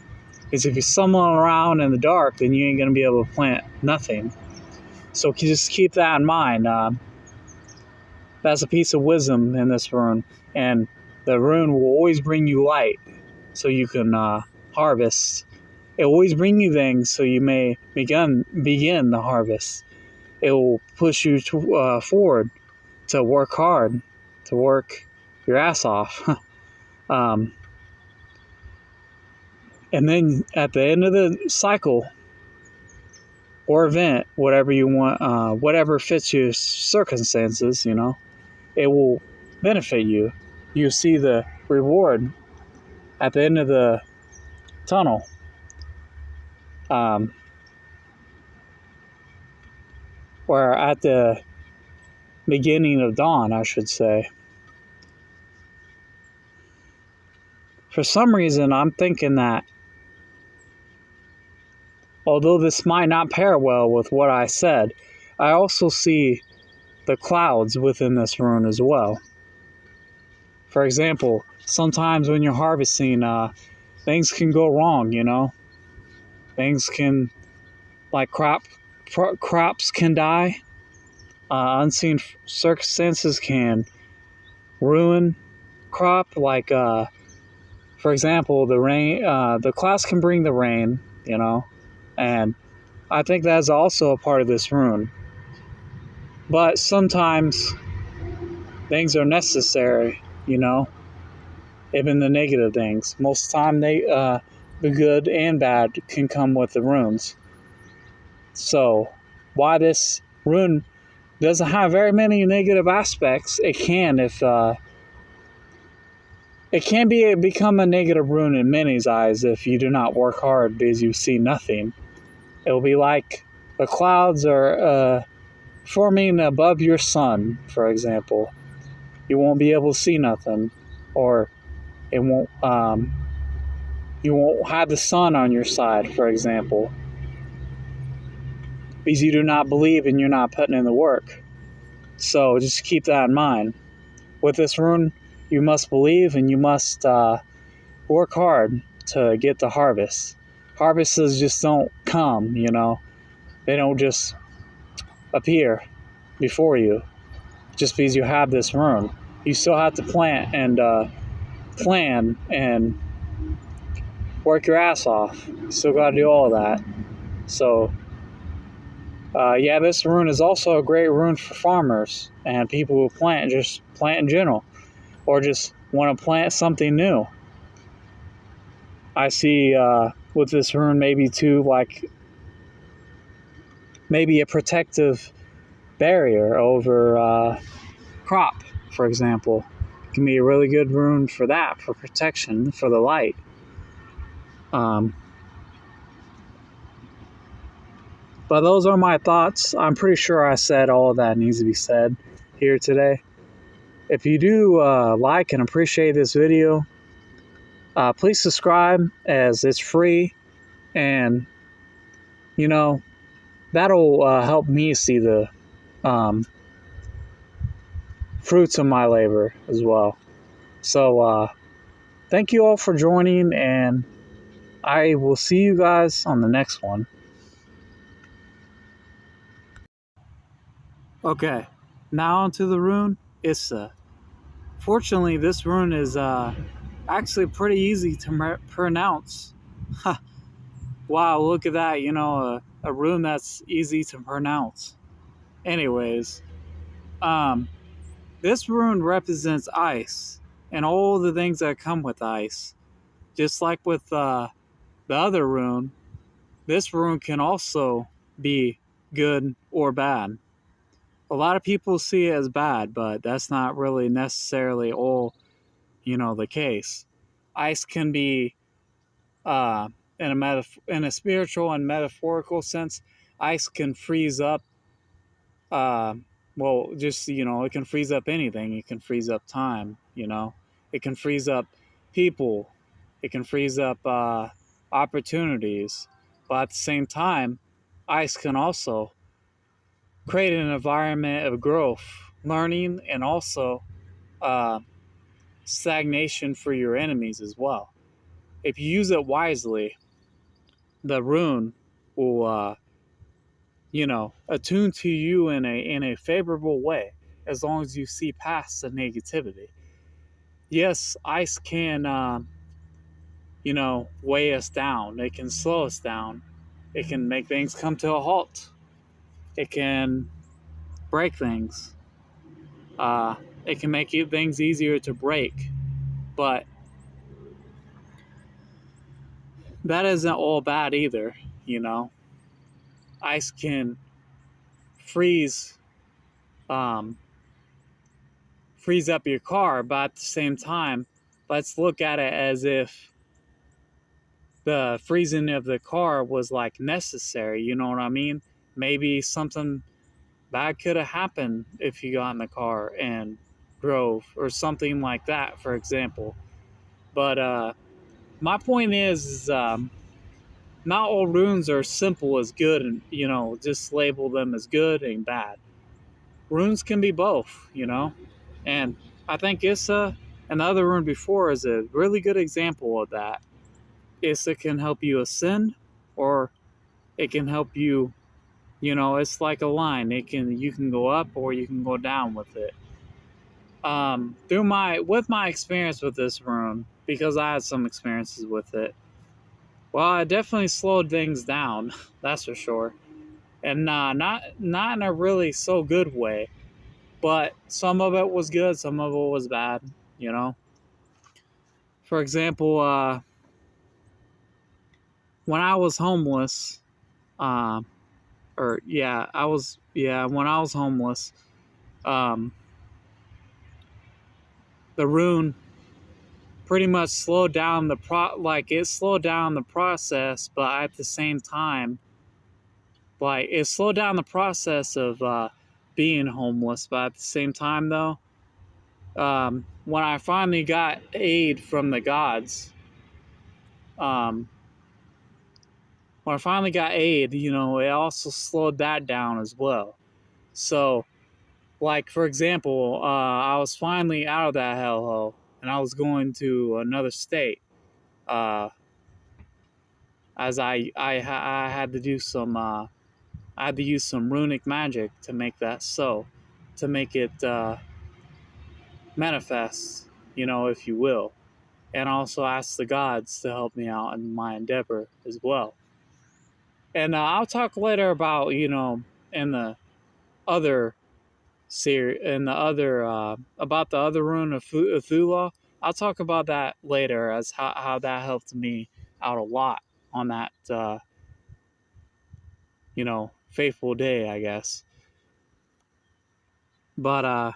Because if you're stumbling around in the dark, then you ain't going to be able to plant nothing. So just keep that in mind. That's a piece of wisdom in this rune. And the rune will always bring you light so you can harvest. It will always bring you things so you may begin the harvest. It will push you forward to work hard, to work your ass off. And then at the end of the cycle or event, whatever you want, whatever fits your circumstances, it will benefit you. You see the reward at the end of the tunnel. Or at the beginning of dawn, I should say. For some reason, I'm thinking that although this might not pair well with what I said, I also see the clouds within this rune as well. For example, sometimes when you're harvesting, things can go wrong, Things can, like crops can die. unseen circumstances can ruin crop. Like, for example, the rain, the clouds can bring the rain, and I think that's also a part of this rune. But sometimes things are necessary, even the negative things. Most of the time, the good and bad can come with the runes. So, why this rune doesn't have very many negative aspects, it can become a negative rune in many's eyes if you do not work hard because you see nothing. It will be like the clouds are forming above your sun, for example. You won't be able to see nothing, or it won't. You won't have the sun on your side, for example, because you do not believe and you're not putting in the work. So just keep that in mind. With this rune, you must believe and you must work hard to get the harvest. Harvests just don't come, They don't just appear before you just because you have this rune. You still have to plant and plan and work your ass off. You still got to do all that. So, this rune is also a great rune for farmers and people who plant in general, or just want to plant something new. I see with this rune maybe a protective barrier over crop, for example. It can be a really good rune for that, for protection, for the light. But those are my thoughts. I'm pretty sure I said all that needs to be said here today. If you do like and appreciate this video, please subscribe, as it's free, and that'll help me see the fruits of my labor as well. So thank you all for joining, and I will see you guys on the next one. Okay, now onto the rune Issa. Fortunately, this rune is actually pretty easy to pronounce. Wow, look at that, a rune that's easy to pronounce. Anyways, this rune represents ice and all the things that come with ice. Just like with the other rune, this rune can also be good or bad. A lot of people see it as bad, but that's not really necessarily all, the case. Ice can be, in a spiritual and metaphorical sense, ice can freeze up. It can freeze up anything. It can freeze up time. It can freeze up people. It can freeze up opportunities. But at the same time, ice can also create an environment of growth, learning, and also stagnation for your enemies as well. If you use it wisely, the rune will, attune to you in a favorable way, as long as you see past the negativity. Yes, ice can, weigh us down. It can slow us down. It can make things come to a halt. It can break things. It can make things easier to break. But that isn't all bad either, Ice can freeze up your car, but at the same time, let's look at it as if the freezing of the car was like necessary, you know what I mean? Maybe something bad could have happened if you got in the car and drove, or something like that, for example. But my point is not all runes are simple as good, and just label them as good and bad. Runes can be both, and I think Issa and the other rune before is a really good example of that. Issa can help you ascend, or it can help you, It's like a line. You can go up or you can go down with it. With my experience with this rune, because I had some experiences with it. Well, I definitely slowed things down, that's for sure, and not in a really so good way. But some of it was good, some of it was bad. You know, for example, when I was homeless, uh, or yeah, when I was homeless, um, the rune pretty much slowed down it slowed down the process, but at the same time, like it slowed down the process of being homeless. But at the same time, though, when I finally got aid from the gods, um, when I finally got aid, it also slowed that down as well. So, like for example, I was finally out of that hellhole, and I was going to another state. As I had to do some I had to use some runic magic to make that so, to make it manifest, if you will, and also ask the gods to help me out in my endeavor as well. And I'll talk later about in the other in the other about the other rune of Thula. I'll talk about that later as how that helped me out a lot on that faithful day, I guess. But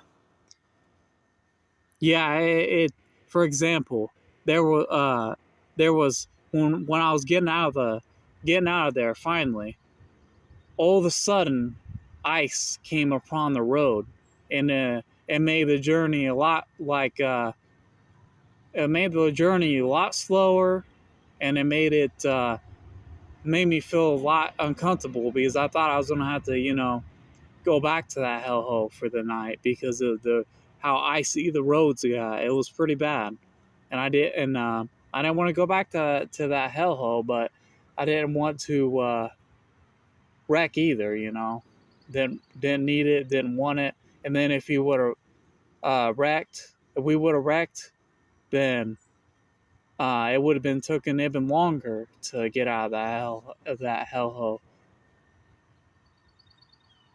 yeah, for example, there was when I was getting out of there finally, all of a sudden ice came upon the road, and it made the journey it made the journey a lot slower, and it made me feel a lot uncomfortable because I thought I was gonna have to go back to that hellhole for the night because of the how icy the roads got. It was pretty bad, and I didn't want to go back to that hellhole, but I didn't want to wreck either. Didn't need it, didn't want it, and then if you would have if we would have wrecked, then it would have been taken even longer to get out of that hellhole.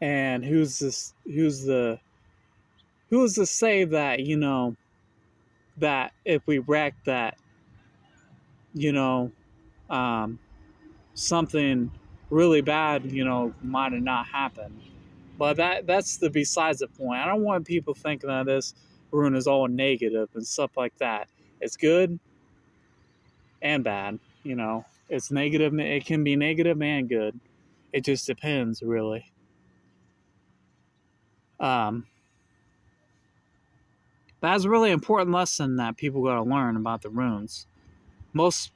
And who's to say that that if we wreck that you know um, something really bad might have not happened. But that's the besides the point. I don't want people thinking that this rune is all negative and stuff like that. It's good and bad. It's negative. It can be negative and good. It just depends, really. um, that's a really important lesson that people got to learn about the runes. Most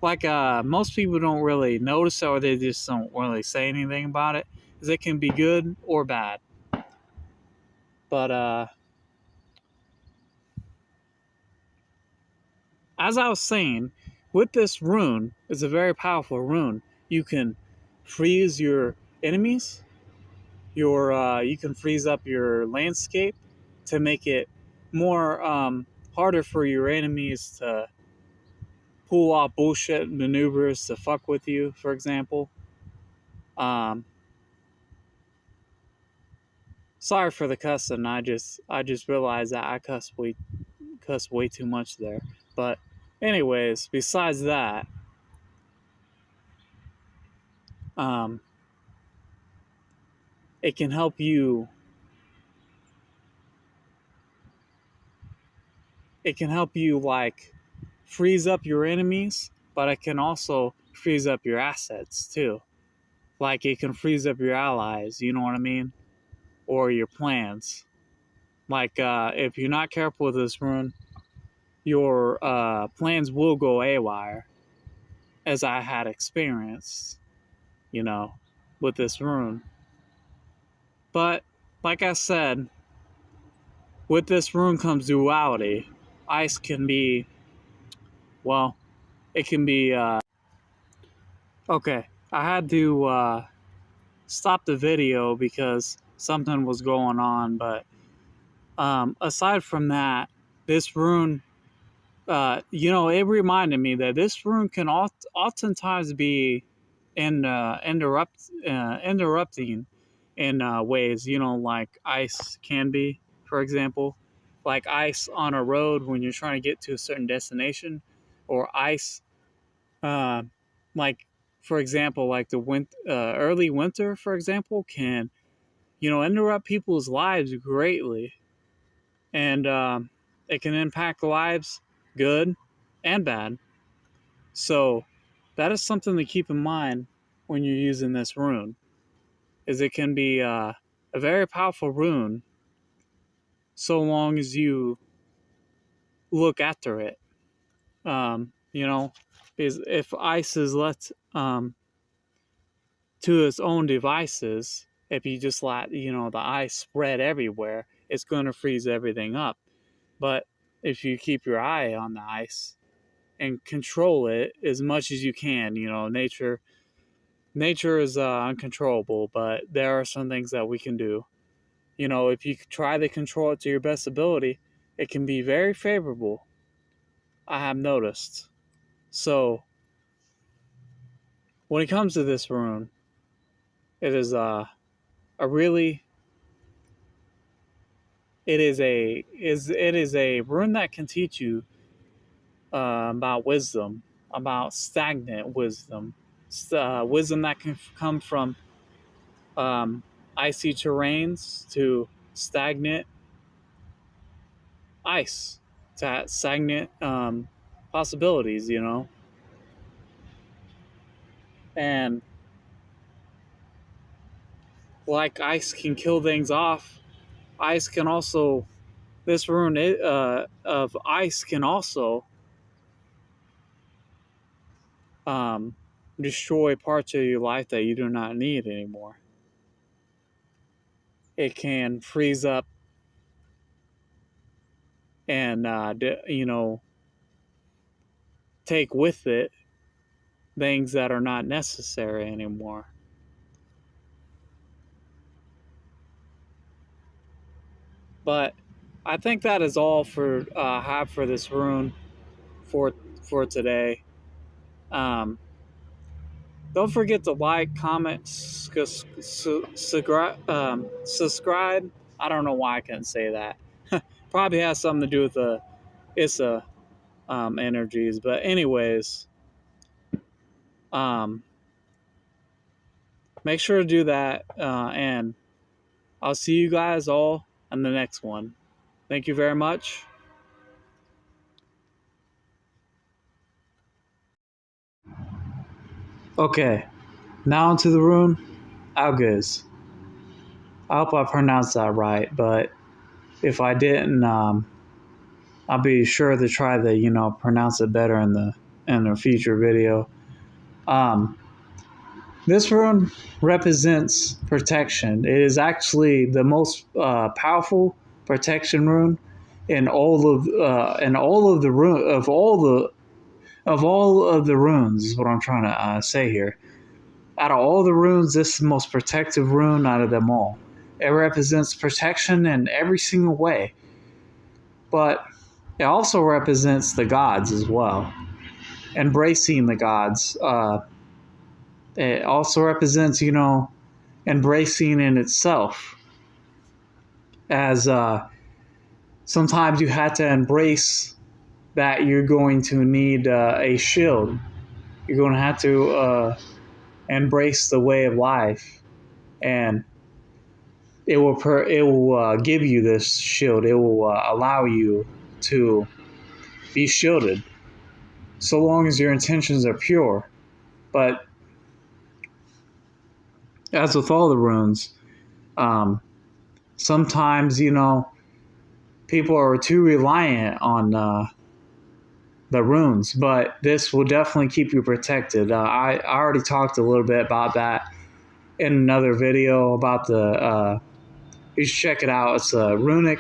most people don't really notice it, or they just don't really say anything about it, because it can be good or bad. But as I was saying, with this rune, it's a very powerful rune. You can freeze your enemies. You can freeze up your landscape to make it more harder for your enemies to pull off bullshit maneuvers to fuck with you, for example. Um, Sorry for the cussing. I just realized that I cuss way too much there. But anyways, besides that, um, it can help you. It can help you like freeze up your enemies, but it can also freeze up your assets too. Like it can freeze up your allies. You know what I mean? Or your plans. Like if you're not careful with this rune, your plans will go haywire, as I had experienced, you know, with this rune. But like I said, with this rune comes duality. Ice can be, well, it can be. Okay, I had to stop the video because something was going on. But aside from that, this rune, it reminded me that this rune can oftentimes be interrupting in ways, like ice can be, for example, like ice on a road when you're trying to get to a certain destination, or ice, uh, like, for example, like early winter, for example, can, interrupt people's lives greatly. And it can impact lives good and bad. So that is something to keep in mind when you're using this rune, is it can be a very powerful rune so long as you look after it. Because if ice is left to its own devices, if you just let, the ice spread everywhere, it's going to freeze everything up. But if you keep your eye on the ice and control it as much as you can, nature is uncontrollable, but there are some things that we can do. If you try to control it to your best ability, it can be very favorable, I have noticed. So when it comes to this rune, it is it is a rune that can teach you about wisdom, about stagnant wisdom, wisdom that can come from icy terrains to stagnant ice, to stagnant possibilities, and like ice can kill things off, ice can also, this rune of ice can also um, destroy parts of your life that you do not need anymore. It can freeze up and take with it things that are not necessary anymore. But I think that is all for have for this rune for today. Don't forget to like, comment, subscribe. I don't know why I couldn't say that. Probably has something to do with the ISA energies. But anyways, make sure to do that, and I'll see you guys all on the next one. Thank you very much. Okay, now onto the rune, Algiz. I hope I pronounced that right, but if I didn't, I'll be sure to try to pronounce it better in the future video. This rune represents protection. It is actually the most powerful protection rune in all of the runes. Is what I'm trying to say here. Out of all the runes, this is the most protective rune out of them all. It represents protection in every single way, but it also represents the gods as well, embracing the gods. It also represents, embracing in itself, as sometimes you have to embrace that you're going to need a shield. You're going to have to embrace the way of life, and it will give you this shield. It will allow you to be shielded, so long as your intentions are pure. But as with all the runes, sometimes people are too reliant on the runes, but this will definitely keep you protected. I already talked a little bit about that in another video about the. You should check it out. It's a runic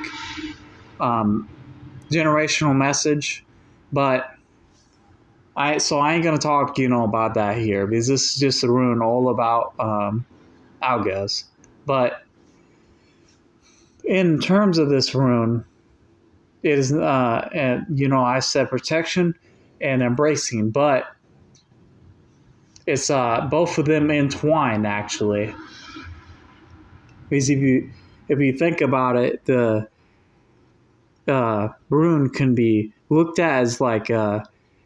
generational message, but I ain't gonna talk about that here, because this is just a rune all about I'll guess. But in terms of this rune, it is, and, I said protection and embracing, but it's both of them entwined actually. Because if you think about it, the rune can be looked at as like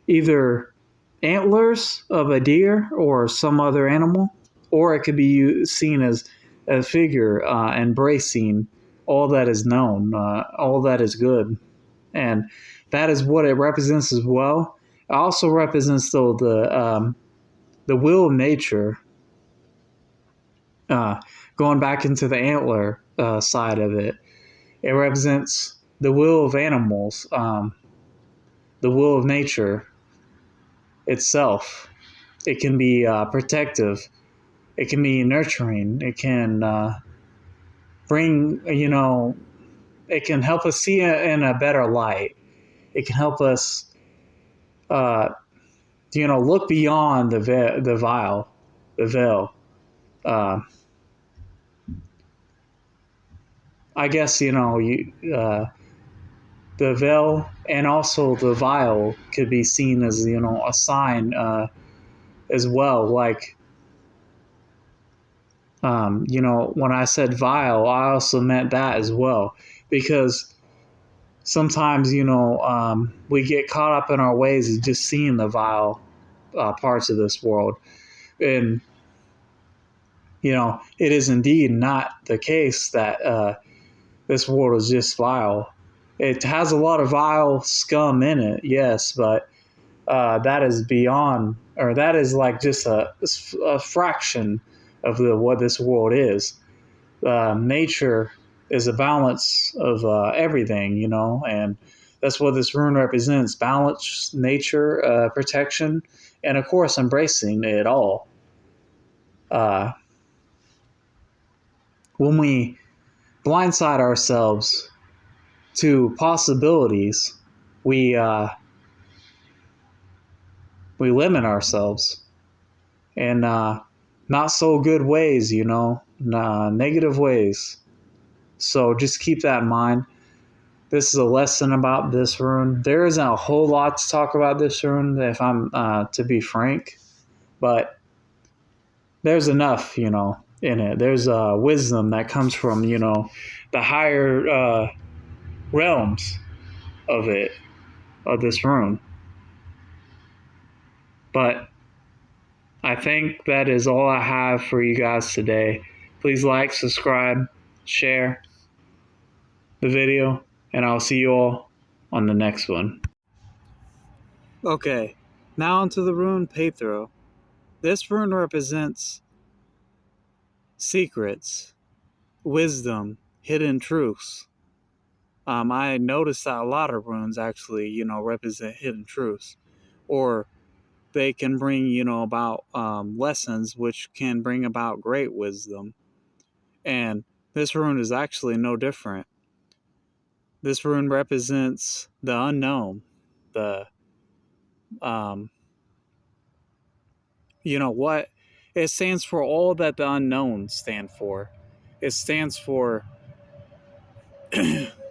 either antlers of a deer or some other animal, or it could be seen as a figure embracing all that is known, all that is good, and that is what it represents as well. It also represents though the will of nature. Going back into the antler side of it, it represents the will of animals, the will of nature itself. It can be protective. It can be nurturing. It can bring, it can help us see it in a better light. It can help us, look beyond the veil. I guess, the veil and also the vial could be seen as, a sign as well. Like, when I said vial, I also meant that as well, because sometimes, we get caught up in our ways of just seeing the vile parts of this world. And, it is indeed not the case that this world is just vile. It has a lot of vile scum in it, yes, but that is beyond, or that is like just a fraction of what this world is. Nature is a balance of everything, and that's what this rune represents: balance, nature, protection, and of course embracing it all. When we blindside ourselves to possibilities, we limit ourselves in not so good ways, negative ways. So just keep that in mind. This is a lesson about this rune. There isn't a whole lot to talk about this rune, if I'm to be frank, but there's enough, in it. There's wisdom that comes from, the higher realms of this rune. But I think that is all I have for you guys today. Please like, subscribe, share the video, and I'll see you all on the next one. Okay, now onto the rune Pathro. This rune represents secrets, wisdom, hidden truths. I noticed that a lot of runes actually, represent hidden truths, or they can bring, about lessons which can bring about great wisdom. And this rune is actually no different. This rune represents the unknown, the, what? It stands for all that the unknowns stand for. It stands for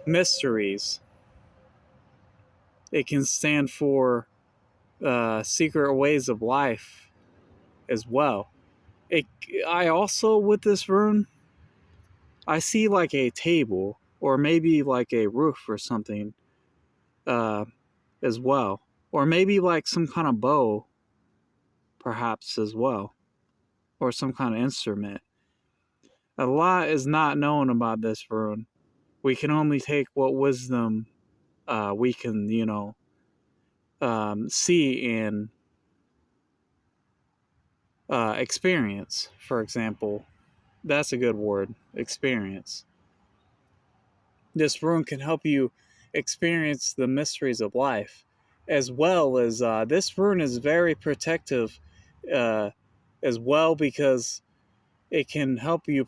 mysteries. It can stand for secret ways of life as well. I also, with this rune, I see like a table or maybe like a roof or something as well. Or maybe like some kind of bow, perhaps, as well. Or some kind of instrument. A lot is not known about this rune. We can only take what wisdom we can, see and experience, for example. That's a good word, experience. This rune can help you experience the mysteries of life, as well as this rune is very protective as well, because it can help you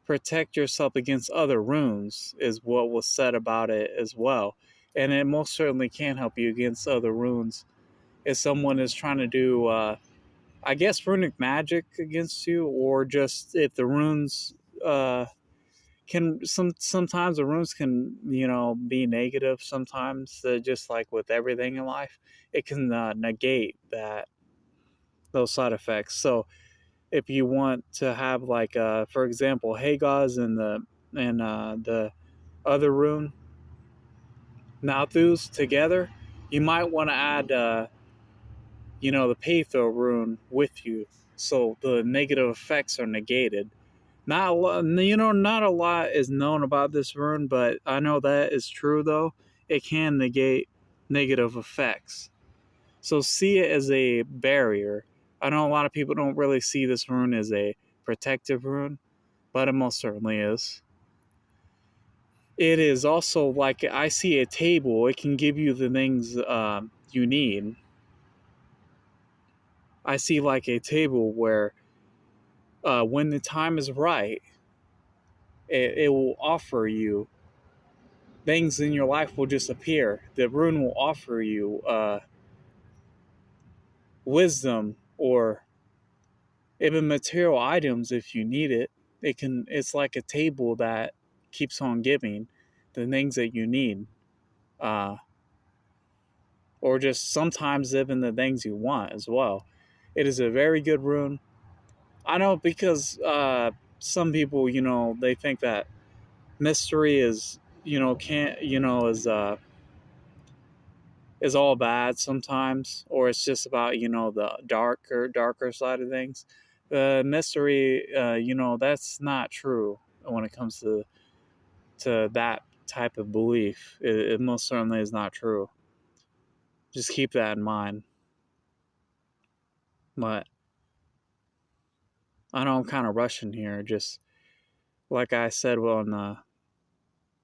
protect yourself against other runes, is what was said about it as well. And it most certainly can help you against other runes if someone is trying to do I guess runic magic against you, or just if the runes can sometimes the runes can be negative sometimes, just like with everything in life, it can negate that those side effects. So if you want to have like for example Hagaz and the other rune Malthus together, you might want to add the Patho rune with you, so the negative effects are negated. Not a lot, not a lot is known about this rune, but I know that is true though. It can negate negative effects. So see it as a barrier. I know a lot of people don't really see this rune as a protective rune, but it most certainly is. It is also like I see a table. It can give you the things you need. I see like a table where when the time is right, it will offer you things in your life will just appear. The rune will offer you wisdom or even material items if you need it. It's like a table that keeps on giving the things that you need. Uh, or just sometimes even the things you want as well. It is a very good rune. I know because some people, they think that mystery is, can't, is all bad sometimes, or it's just about the darker side of things. Mystery, that's not true when it comes to that type of belief. It most certainly is not true. Just keep that in mind. But I know I'm kind of rushing here. Just like I said on the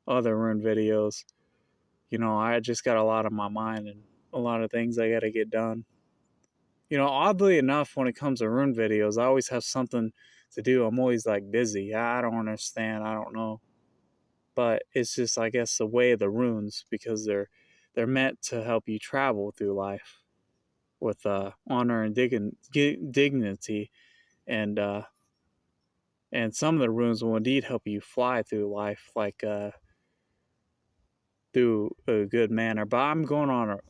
other rune videos, I just got a lot on my mind and a lot of things I got to get done. Oddly enough, when it comes to rune videos, I always have something to do. I'm always like busy. I don't understand. I don't know. But it's just, I guess, the way of the runes, because they're meant to help you travel through life with honor and dignity, and some of the runes will indeed help you fly through life, like through a good manner. But I'm going on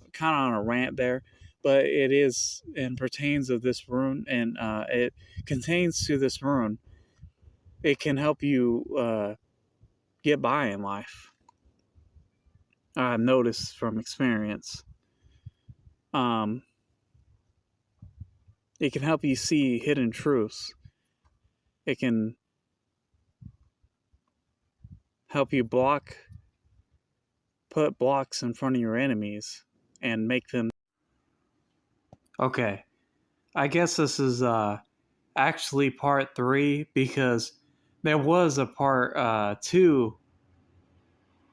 a rant there. But it is and pertains of this rune, and it contains to this rune. It can help you get by in life. I've noticed from experience. Um, it can help you see hidden truths. It can help you put blocks in front of your enemies and make them. Okay, I guess this is actually part 3, because there was a part 2.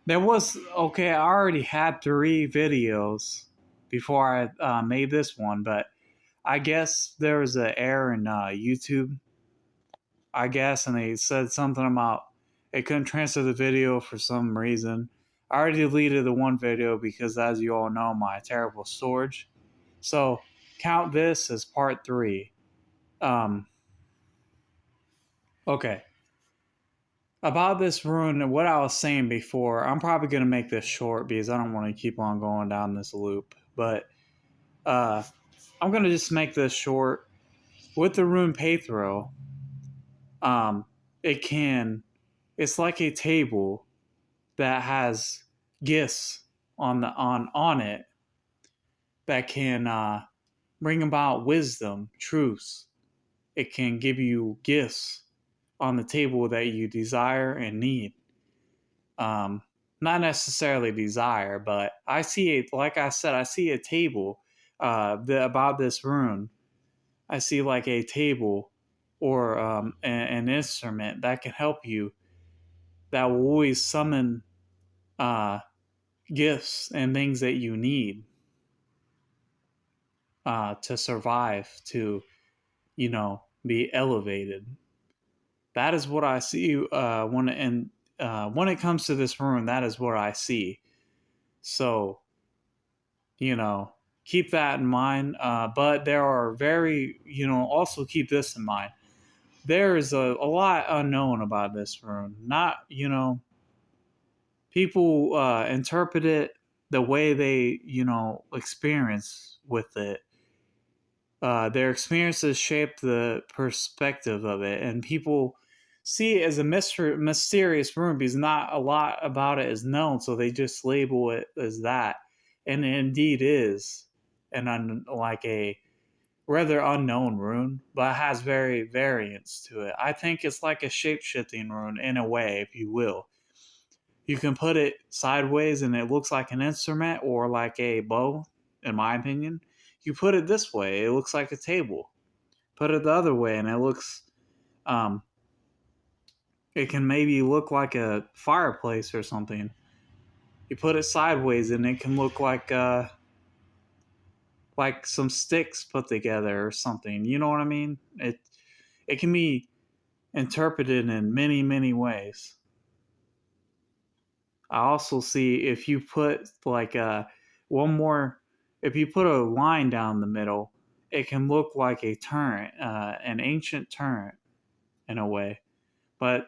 There was, okay, I already had 3 videos before I made this one, but I guess there was an error in YouTube, I guess, and they said something about it couldn't transfer the video for some reason. I already deleted the one video because, as you all know, my terrible storage. So count this as part 3. Okay. About this rune and what I was saying before, I'm probably going to make this short because I don't want to keep on going down this loop. But I'm going to just make this short. With the rune Pathro, um, it's like a table that has gifts on it that can bring about wisdom, truths. It can give you gifts on the table that you desire and need. Not necessarily desire, but I see it. Like I said, I see a table about this rune. I see like a table or an instrument that can help you. That will always summon gifts and things that you need to survive, to be elevated. That is what I see when it comes to this rune. That is what I see. So, keep that in mind. But there are also keep this in mind. There is a lot unknown about this rune. Not, people interpret it the way they, experience with it. Their experiences shape the perspective of it, and people see it as a mysterious rune because not a lot about it is known, so they just label it as that. And it indeed is like a rather unknown rune, but it has very variance to it. I think it's like a shape-shifting rune in a way, if you will. You can put it sideways and it looks like an instrument or like a bow, in my opinion. You put it this way, it looks like a table. Put it the other way and it looks it can maybe look like a fireplace or something. You put it sideways and it can look like some sticks put together or something. You know what I mean? It can be interpreted in many, many ways. I also see if you put like if you put a line down the middle, it can look like a turret, an ancient turret in a way. But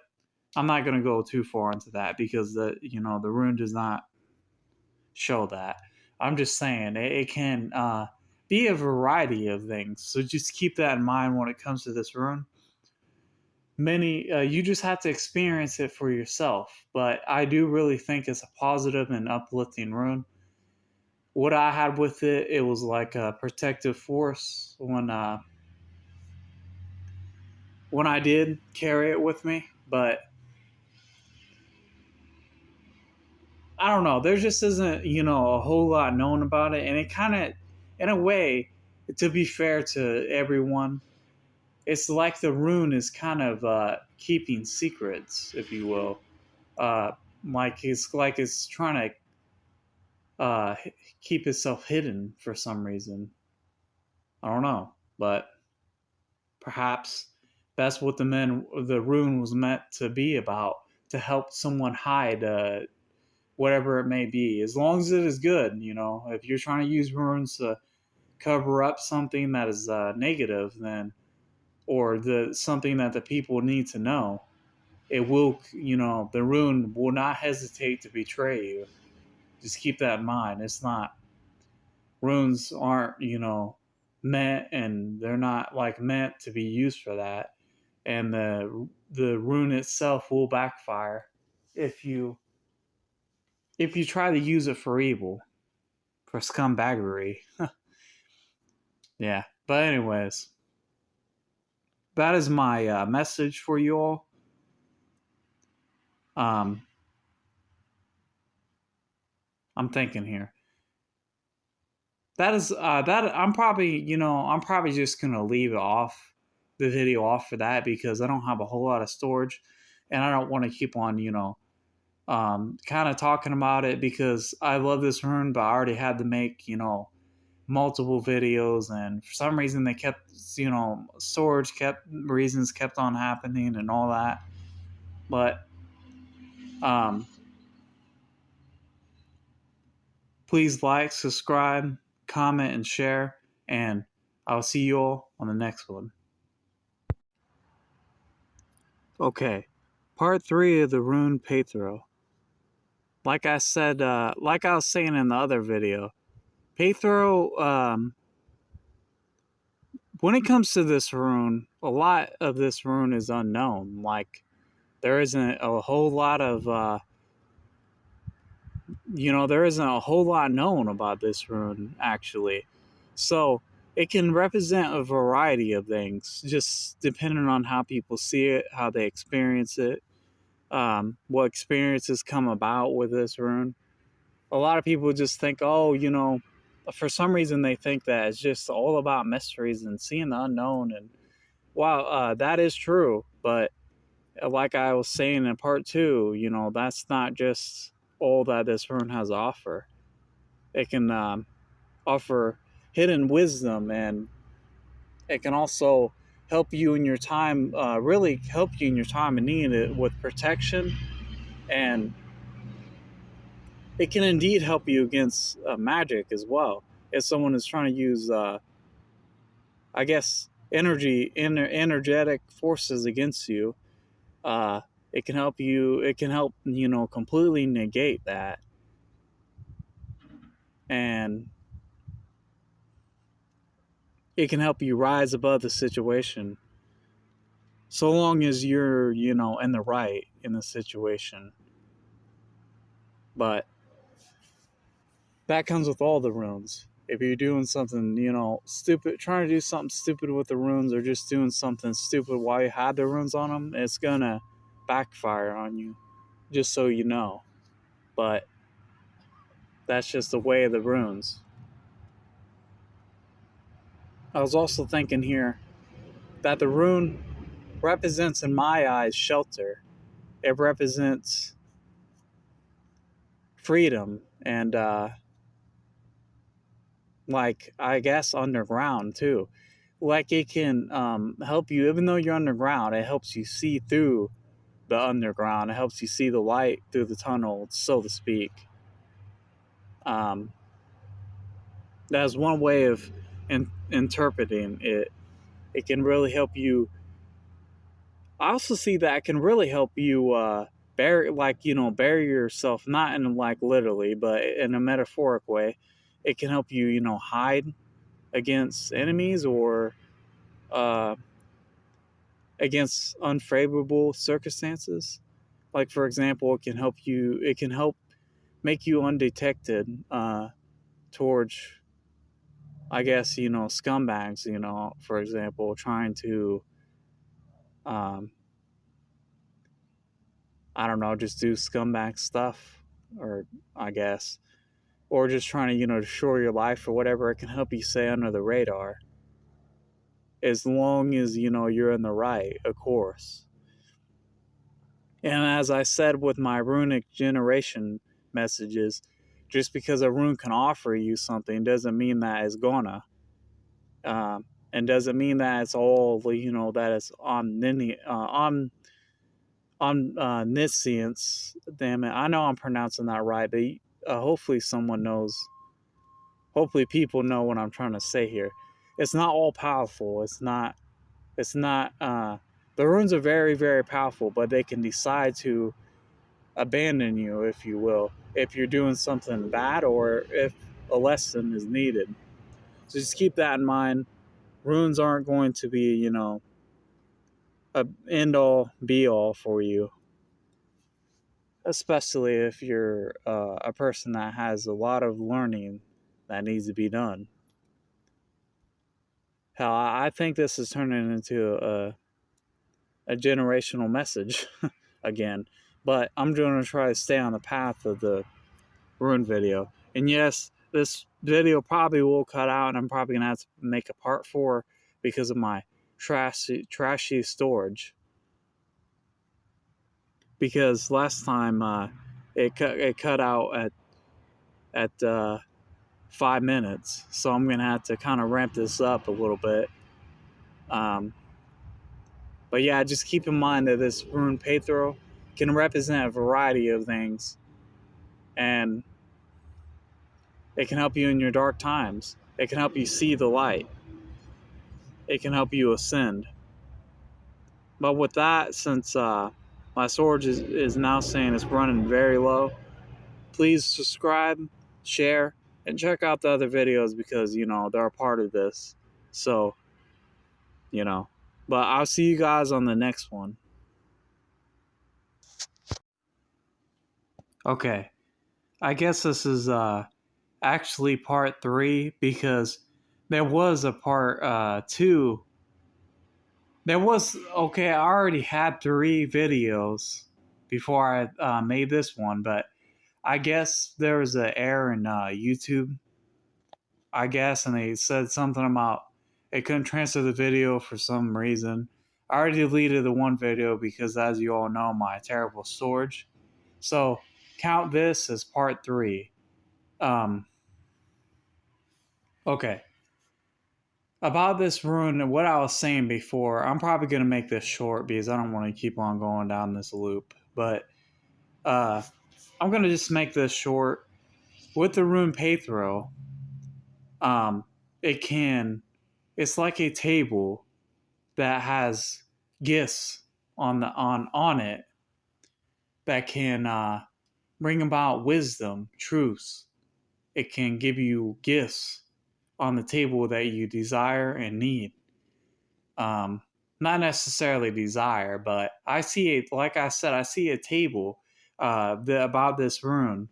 I'm not going to go too far into that because the rune does not show that. I'm just saying it can be a variety of things. So just keep that in mind when it comes to this rune. You just have to experience it for yourself. But I do really think it's a positive and uplifting rune. What I had with it, it was like a protective force when I did carry it with me. But I don't know. There just isn't, a whole lot known about it. And it kind of, in a way, to be fair to everyone, it's like the rune is kind of keeping secrets, if you will. Like it's trying to keep itself hidden for some reason. I don't know. But perhaps that's what the rune was meant to be about, to help someone hide whatever it may be, as long as it is good. If you're trying to use runes to cover up something that is negative, then or something that the people need to know, it will, the rune will not hesitate to betray you. Just keep that in mind. Runes aren't, meant, and they're not like meant to be used for that. And the rune itself will backfire if you try to use it for evil, for scumbaggery. Yeah. But anyways, that is my message for you all. I'm thinking here. That is that I'm probably just gonna leave the video off for that, because I don't have a whole lot of storage, and I don't want to keep on kind of talking about it, because I love this rune, but I already had to make multiple videos, and for some reason they kept storage reasons kept on happening and all that. But please like, subscribe, comment, and share, and I'll see you all on the next one. Okay, part 3 of the rune Pathro. Like I said, like I was saying in the other video, Pathro, when it comes to this rune, a lot of this rune is unknown. Like, there isn't a whole lot of, there isn't a whole lot known about this rune, actually. So, it can represent a variety of things, just depending on how people see it, how they experience it, what experiences come about with this rune. A lot of people just think, for some reason they think that it's just all about mysteries and seeing the unknown. And while that is true, but like I was saying in part 2, that's not just all that this rune has to offer. It can offer hidden wisdom, and it can also help you in your time, really help you in your time of need with protection, and it can indeed help you against magic as well. if someone is trying to use, I guess, energetic forces against you, uh, it can help you. It can help, completely negate that, and it can help you rise above the situation. So long as you're, in the right in the situation. But that comes with all the runes. If you're doing something, stupid, trying to do something stupid with the runes, or just doing something stupid while you had the runes on them, it's gonna backfire on you, just so you know. But that's just the way of the runes. I was also thinking here that the rune represents, in my eyes, shelter. It represents freedom and, like, I guess, underground too. Like, it can help you, even though you're underground, it helps you see through the underground. It helps you see the light through the tunnel, so to speak. Um, that's one way of interpreting it. It can really help you. I also see that it can really help you bury yourself, not in like literally, but in a metaphoric way. It can help you, hide against enemies, or uh, against unfavorable circumstances. Like, for example, it can help make you undetected towards, I guess, scumbags, for example, trying to, um, I don't know, just do scumbag stuff, or I guess, or just trying to, destroy your life or whatever. It can help you stay under the radar, as long as, you're in the right, of course. And as I said with my runic generation messages, just because a rune can offer you something doesn't mean that it's gonna. And doesn't mean that it's all, that it's omniscience. Damn it. I know I'm pronouncing that right, but hopefully someone knows. Hopefully people know what I'm trying to say here. It's not all powerful. It's not, the runes are very, very powerful, but they can decide to abandon you, if you will, if you're doing something bad or if a lesson is needed. So just keep that in mind. Runes aren't going to be, a end all be all for you, especially if you're a person that has a lot of learning that needs to be done. Hell, I think this is turning into a generational message again, but I'm going to try to stay on the path of the rune video. And yes, this video probably will cut out, and I'm probably going to have to make a part 4 because of my trashy storage. Because last time it cut out at 5 minutes, so I'm gonna have to kind of ramp this up a little bit. But yeah, just keep in mind that this rune Pathro can represent a variety of things, and it can help you in your dark times. It can help you see the light. It can help you ascend. But with that, since my storage is now saying it's running very low, please subscribe, share, and check out the other videos because, they're a part of this. So, but I'll see you guys on the next one. Okay. I guess this is actually part 3 because there was a part 2. Okay, I already had 3 videos before I made this one, but I guess there was an error in YouTube, I guess, and they said something about it couldn't transfer the video for some reason. I already deleted the one video because, as you all know, my terrible storage. So count this as part 3. Okay. About this rune, what I was saying before, I'm probably going to make this short because I don't want to keep on going down this loop. But I'm going to just make this short. With the rune Pathro, um, it can. It's like a table that has gifts on it that can bring about wisdom, truths. It can give you gifts on the table that you desire and need. Um, Not necessarily desire, but I see it. Like I said, I see a table about this rune.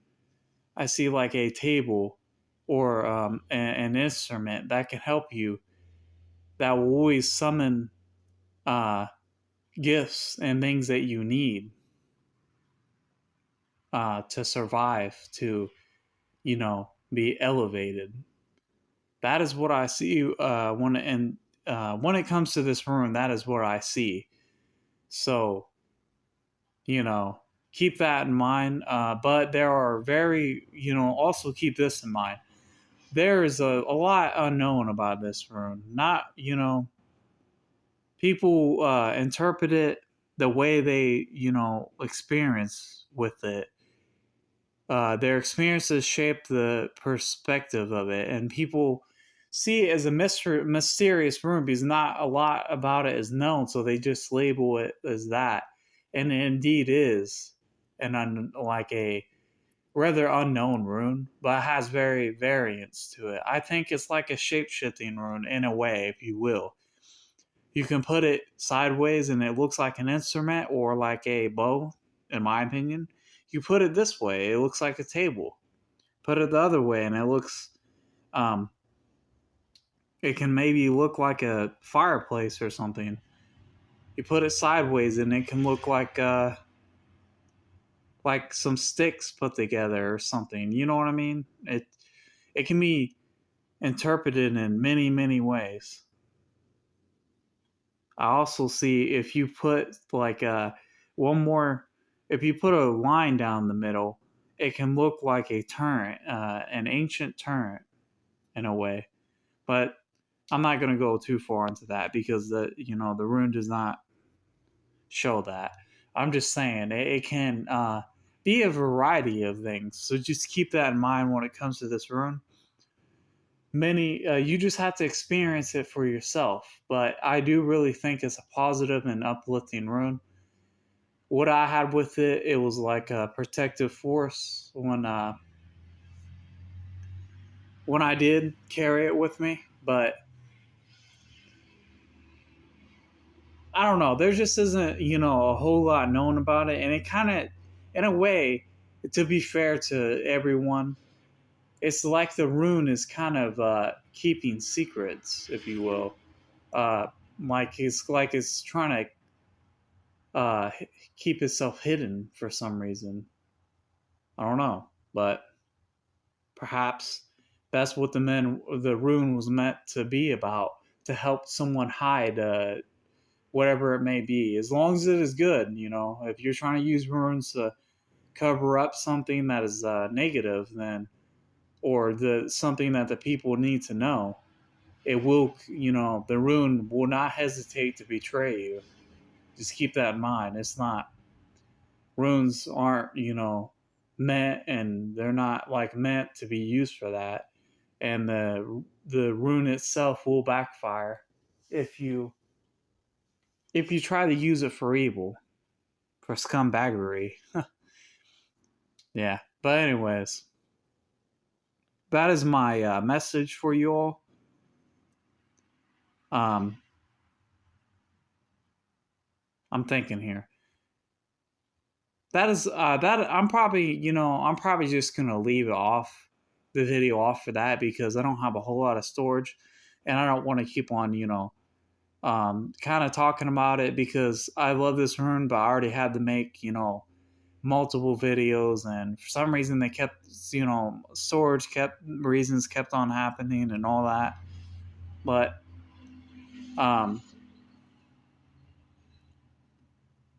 I see like a table or an instrument that can help you. That will always summon uh, gifts and things that you need to survive, to be elevated. That is what I see when it comes to this room. That is what I see. So you know, keep that in mind. But there are also keep this in mind. There is a lot unknown about this rune. Not, people interpret it the way they, experience with it. Their experiences shape the perspective of it, and people see it as a mysterious rune because not a lot about it is known, so they just label it as that, and it indeed is like a rather unknown rune, but it has very variance to it. I think it's like a shape shifting rune in a way, if you will. You can put it sideways and it looks like an instrument or like a bow, in my opinion. You put it this way, it looks like a table. Put it the other way and um, it can maybe look like a fireplace or something. You put it sideways and it can look like some sticks put together or something. You know what I mean? It can be interpreted in many, many ways. I also see if you put like one more, if you put a line down the middle, it can look like a turret, an ancient turret in a way. But I'm not going to go too far into that because the rune does not show that. I'm just saying it can be a variety of things. So just keep that in mind when it comes to this rune. You just have to experience it for yourself, but I do really think it's a positive and uplifting rune. What I had with it, it was like a protective force when I did carry it with me. But I don't know, there just isn't a whole lot known about it, and it kind of, in a way, to be fair to everyone, it's like the rune is kind of keeping secrets, if you will. Uh, like it's trying to keep itself hidden for some reason. I don't know, but perhaps that's what the rune was meant to be about, to help someone hide whatever it may be, as long as it is good. If you're trying to use runes to cover up something that is negative, then or something that the people need to know, it will, the rune will not hesitate to betray you. Just keep that in mind. It's not Runes aren't, meant, and they're not like meant to be used for that. And the rune itself will backfire if you try to use it for evil, for scumbaggery. Yeah. But anyways, that is my message for you all. I'm thinking here. That is that I'm probably just gonna leave it off, the video off for that, because I don't have a whole lot of storage, and I don't want to keep on kind of talking about it, because I love this rune, but I already had to make multiple videos, and for some reason they kept storage reasons kept on happening and all that. But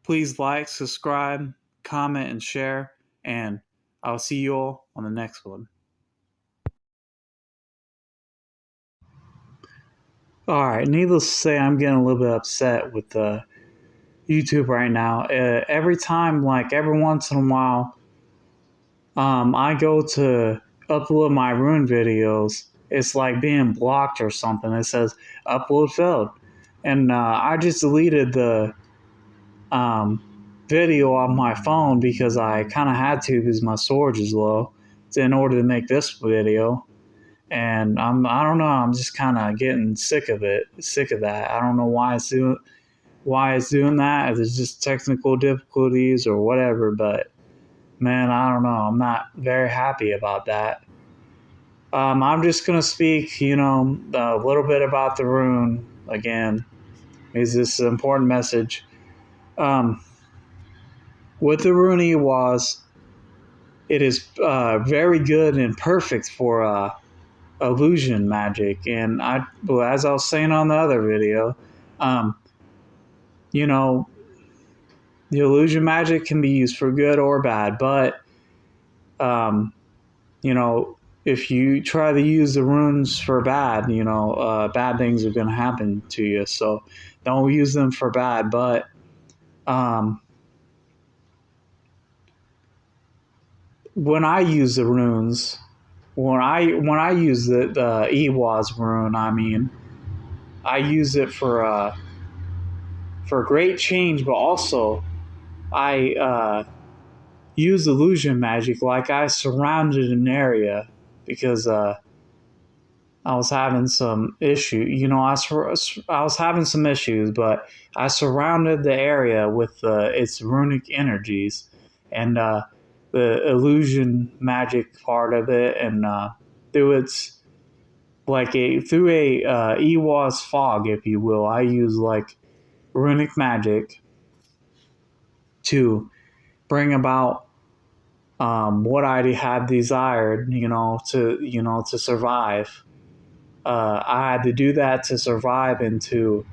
please like, subscribe, comment, and share, and I'll see you all on the next one. All right, needless to say, I'm getting a little bit upset with YouTube right now. Every time, like every once in a while, I go to upload my rune videos, it's like being blocked or something. It says upload failed. And I just deleted the um, video on my phone because I kind of had to because my storage is low in order to make this video. And I don't know, I'm just kind of getting sick of that. I don't know why it's doing that. If it's just technical difficulties or whatever, but man, I don't know. I'm not very happy about that. I'm just gonna speak, a little bit about the rune again, because this is an important message. With the rune Ewas, it is very good and perfect for illusion magic. And as I was saying on the other video, the illusion magic can be used for good or bad, but if you try to use the runes for bad, bad things are going to happen to you. So don't use them for bad. But when I use the runes, when I use the Ewas rune, I use it for great change, but also I use illusion magic. Like I surrounded an area because I was having some issue. I was having some issues, but I surrounded the area with its runic energies and the illusion magic part of it, and through a Ewas fog, if you will. I use like runic magic to bring about what I had desired, to survive. I had to do that to survive and to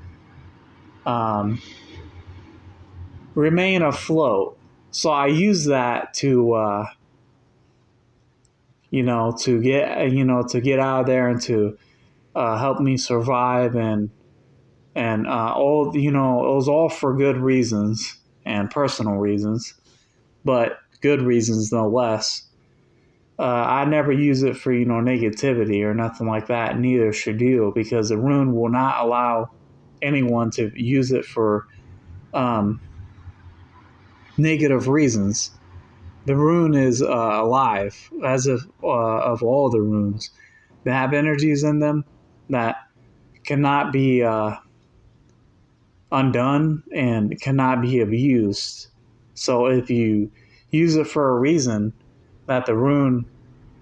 remain afloat. So I use that to, to get out of there and to help me survive, and all, it was all for good reasons and personal reasons, but good reasons no less. I never use it for, negativity or nothing like that. Neither should you, because the rune will not allow anyone to use it for negative reasons. The rune is alive, as of all the runes. They have energies in them that cannot be undone and cannot be abused. So if you use it for a reason that the rune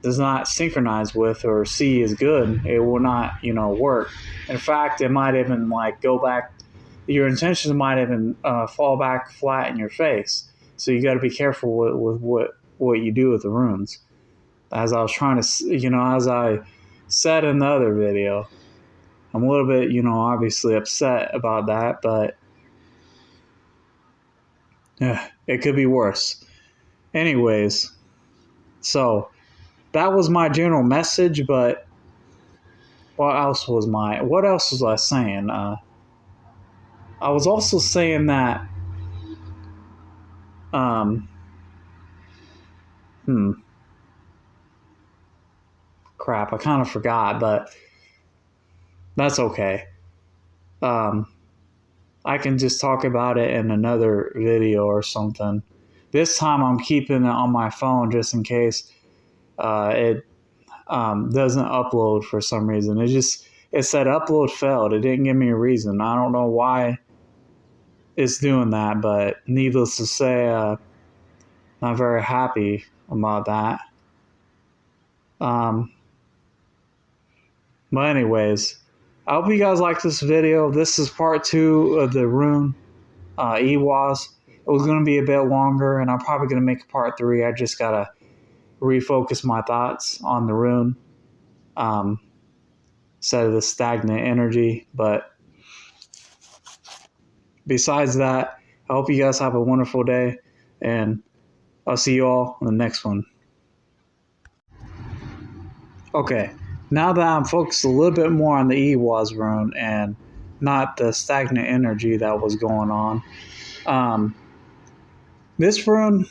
does not synchronize with or see as good, it will not, work. In fact, it might even go back. Your intentions might even fall back flat in your face. So you got to be careful with what you do with the runes. As I was trying to, as I said in the other video, I'm a little bit, obviously upset about that, but it could be worse. Anyways, so that was my general message, but what else was I saying? I was also saying that, crap, I kind of forgot, but that's okay. I can just talk about it in another video or something. This time I'm keeping it on my phone just in case it doesn't upload for some reason. It said upload failed. It didn't give me a reason. I don't know why it's doing that, but needless to say, not very happy about that. But anyways, I hope you guys like this video. This is part 2 of the rune Ewas. It was going to be a bit longer, and I'm probably going to make a part 3. I just got to refocus my thoughts on the rune instead of the stagnant energy. But besides that, I hope you guys have a wonderful day, and I'll see you all in the next one. Okay, now that I'm focused a little bit more on the Ewas rune and not the stagnant energy that was going on, this rune,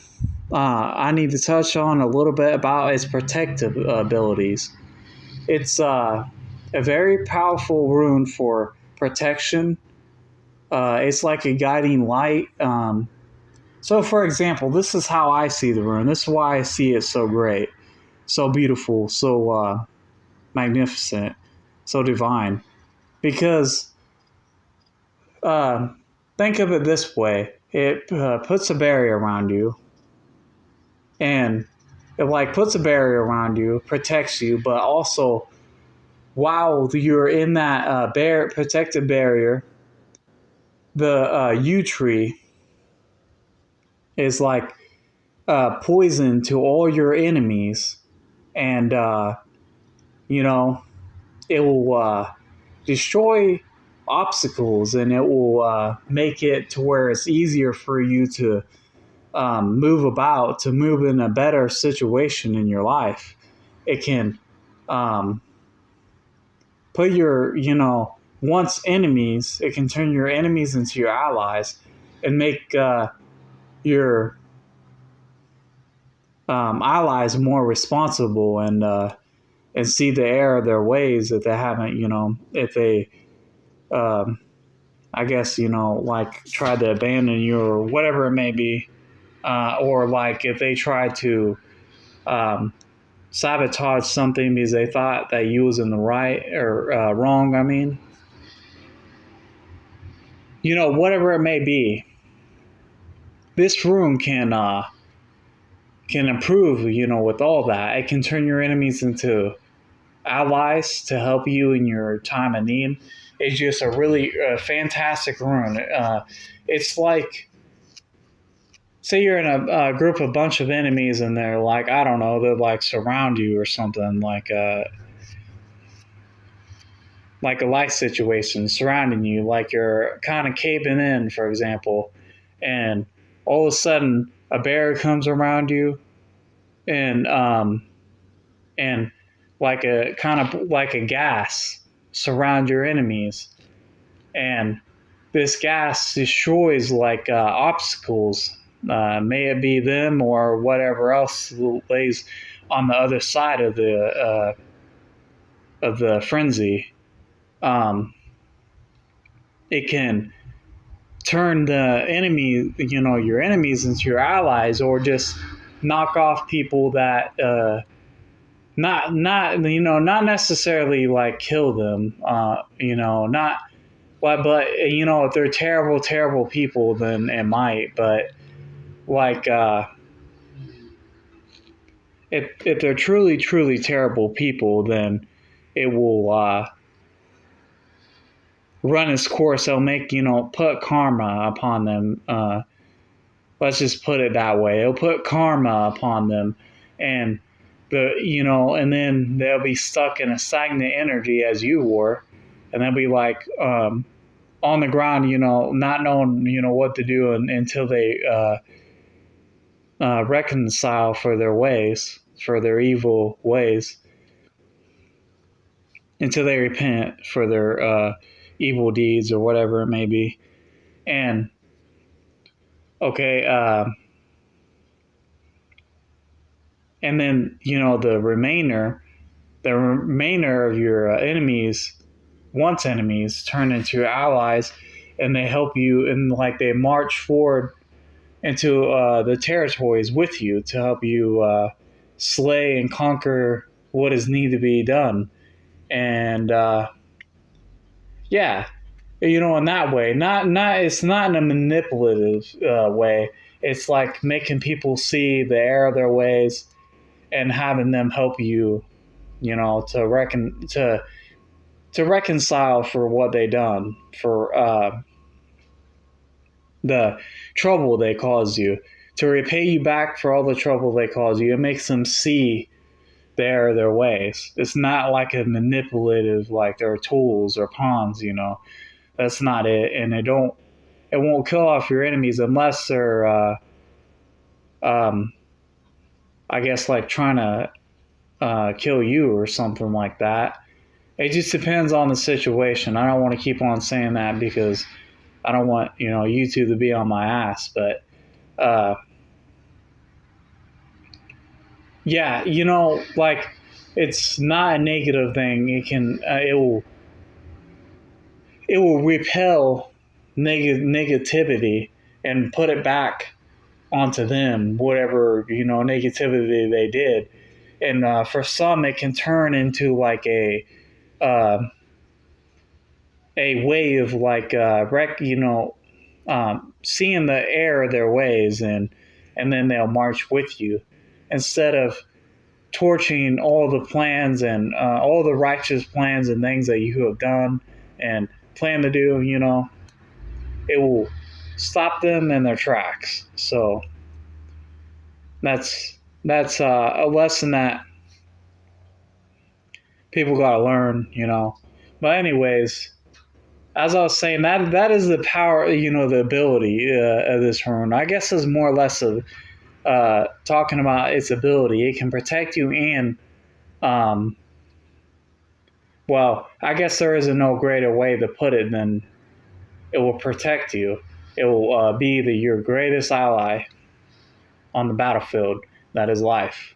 I need to touch on a little bit about its protective abilities. It's a very powerful rune for protection. It's like a guiding light. So, for example, this is how I see the rune. This is why I see it so great, so beautiful, so magnificent, so divine. Because uh, think of it this way: it puts a barrier around you, and it like puts a barrier around you, protects you, but also while you're in that protected barrier, the yew tree is like poison to all your enemies, and you know it will destroy obstacles, and it will make it to where it's easier for you to move about, to move in a better situation in your life. It can put your, once enemies, it can turn your enemies into your allies and make your allies more responsible, and see the error of their ways if they haven't, if they, I guess, like try to abandon you or whatever it may be, or like if they try to sabotage something because they thought that you was in the right or wrong. I mean, whatever it may be, this room can improve. With all that, it can turn your enemies into allies to help you in your time of need. It's just a really fantastic rune. It's like, say you're in a group of bunch of enemies and they're like, I don't know, they're like surround you or something, like a life situation surrounding you, like you're kind of caving in, for example, and all of a sudden a bear comes around you, and like a kind of like a gas surround your enemies, and this gas destroys like obstacles. May it be them or whatever else lays on the other side of the frenzy. It can turn the enemy, your enemies into your allies, or just knock off people that not necessarily like kill them. Not. But if they're terrible people, then it might. But like if they're truly terrible people, then it will run its course. It'll make put karma upon them. Let's just put it that way. It'll put karma upon them, and and then they'll be stuck in a stagnant energy as you were, and they'll be like on the ground, not knowing what to do until they reconcile for their ways, for their evil ways, until they repent for their evil deeds or whatever it may be. And okay, and then the remainder of your enemies, once enemies, turn into your allies, and they help you, and like they march forward into the territories with you to help you slay and conquer what is need to be done. And yeah, in that way, not it's not in a manipulative way. It's like making people see the error of their ways and having them help you, to reconcile for what they done, for the trouble they caused you, to repay you back for all the trouble they caused you. It makes them see their ways. It's not like a manipulative, like they're tools or pawns. That's not it. And it won't kill off your enemies unless they're I guess like trying to kill you or something like that. It just depends on the situation. I don't want to keep on saying that because I don't want YouTube to be on my ass, but yeah, like it's not a negative thing. It will repel negativity and put it back onto them, whatever negativity they did. And for some, it can turn into like uh, a way of like seeing the error of their ways, and then they'll march with you instead of torching all the plans and all the righteous plans and things that you have done and plan to do. It will stop them in their tracks. So that's a lesson that people got to learn. But anyways, as I was saying, that is the power, the ability of this rune. I guess is more or less of talking about its ability. It can protect you and, well, I guess there isn't no greater way to put it than it will protect you. It will be your greatest ally on the battlefield. That is life.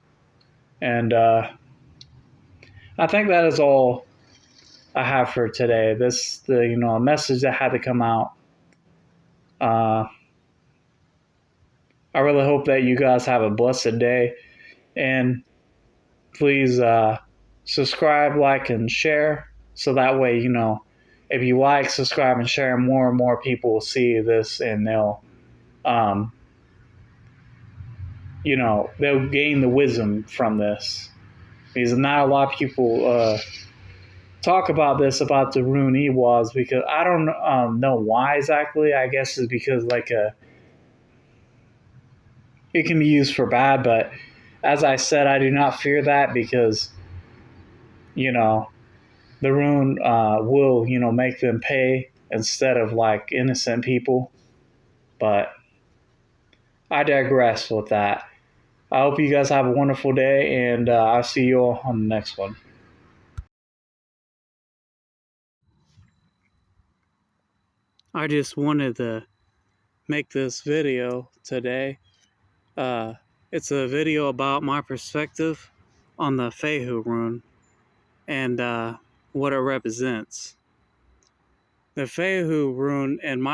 And I think that is all I have for today. A message that had to come out. I really hope that you guys have a blessed day, and please subscribe, like, and share, so that way if you like, subscribe, and share, more and more people will see this, and they'll gain the wisdom from this, because not a lot of people talk about the rune Ewas, because I don't know why exactly. I guess it's because it can be used for bad, but as I said, I do not fear that, because the rune will make them pay instead of like innocent people. But I digress with that. I hope you guys have a wonderful day, and I'll see you all on the next one. I just wanted to make this video today. It's a video about my perspective on the Fehu rune and what it represents. The Fehu rune, in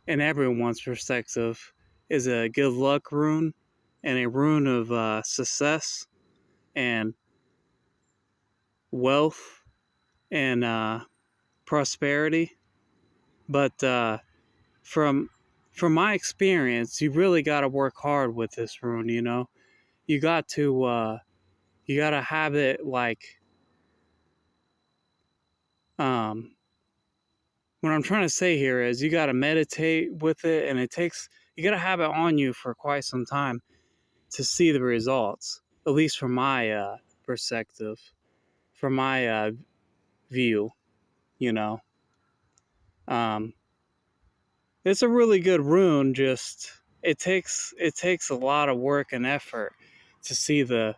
in everyone's perspective, is a good luck rune and a rune of success and wealth and prosperity. But from my experience, you really got to work hard with this rune. You got to have it like what I'm trying to say here is you got to meditate with it, and you got to have it on you for quite some time to see the results, at least from my perspective, from my view. you know um it's a really good rune. Just it takes a lot of work and effort to see the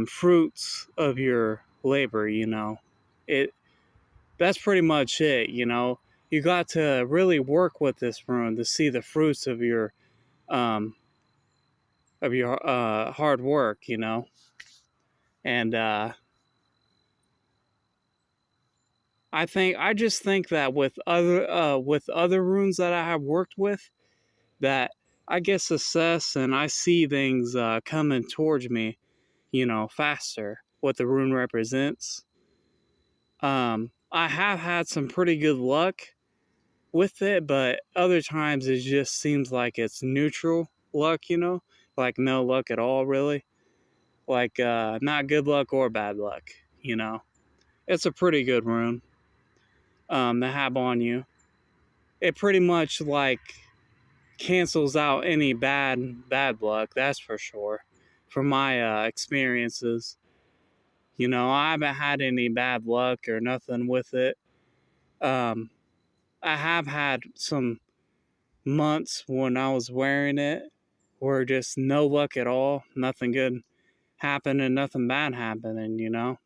fruits of your labor. It That's pretty much it. You got to really work with this rune to see the fruits um of your hard work. And I just think that with other runes that I have worked with, that I get success and I see things coming towards me, faster. What the rune represents. I have had some pretty good luck with it, but other times it just seems like it's neutral luck. Like no luck at all, really. Like not good luck or bad luck. It's a pretty good rune to have on you. It pretty much like cancels out any bad luck, that's for sure, from my experiences. I haven't had any bad luck or nothing with it. I have had some months when I was wearing it where just no luck at all, nothing good happened and nothing bad happened.